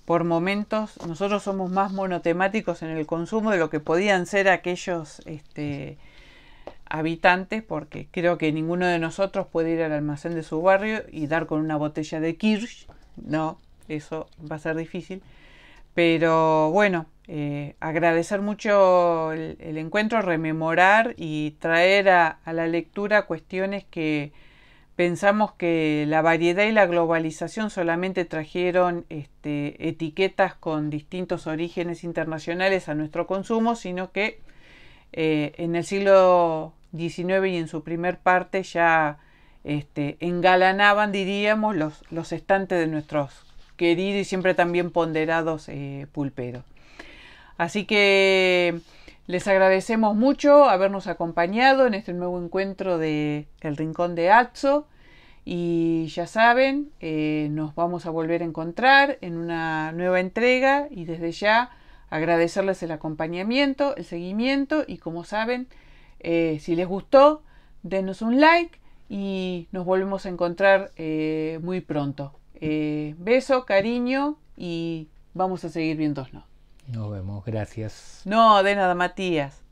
por momentos nosotros somos más monotemáticos en el consumo de lo que podían ser aquellos habitantes, porque creo que ninguno de nosotros puede ir al almacén de su barrio y dar con una botella de Kirsch. No, eso va a ser difícil. Pero bueno, agradecer mucho el encuentro, rememorar y traer a la lectura cuestiones que pensamos que la variedad y la globalización solamente trajeron etiquetas con distintos orígenes internacionales a nuestro consumo, sino que en el siglo XIX y en su primer parte ya engalanaban, diríamos, los estantes de nuestros queridos y siempre también ponderados pulperos. Así que les agradecemos mucho habernos acompañado en este nuevo encuentro de El Rincón de Atso, y ya saben, nos vamos a volver a encontrar en una nueva entrega, y desde ya agradecerles el acompañamiento, el seguimiento, y como saben, Si les gustó, denos un like y nos volvemos a encontrar muy pronto. Beso, cariño y vamos a seguir viéndonos. Nos vemos, gracias. No, de nada, Matías.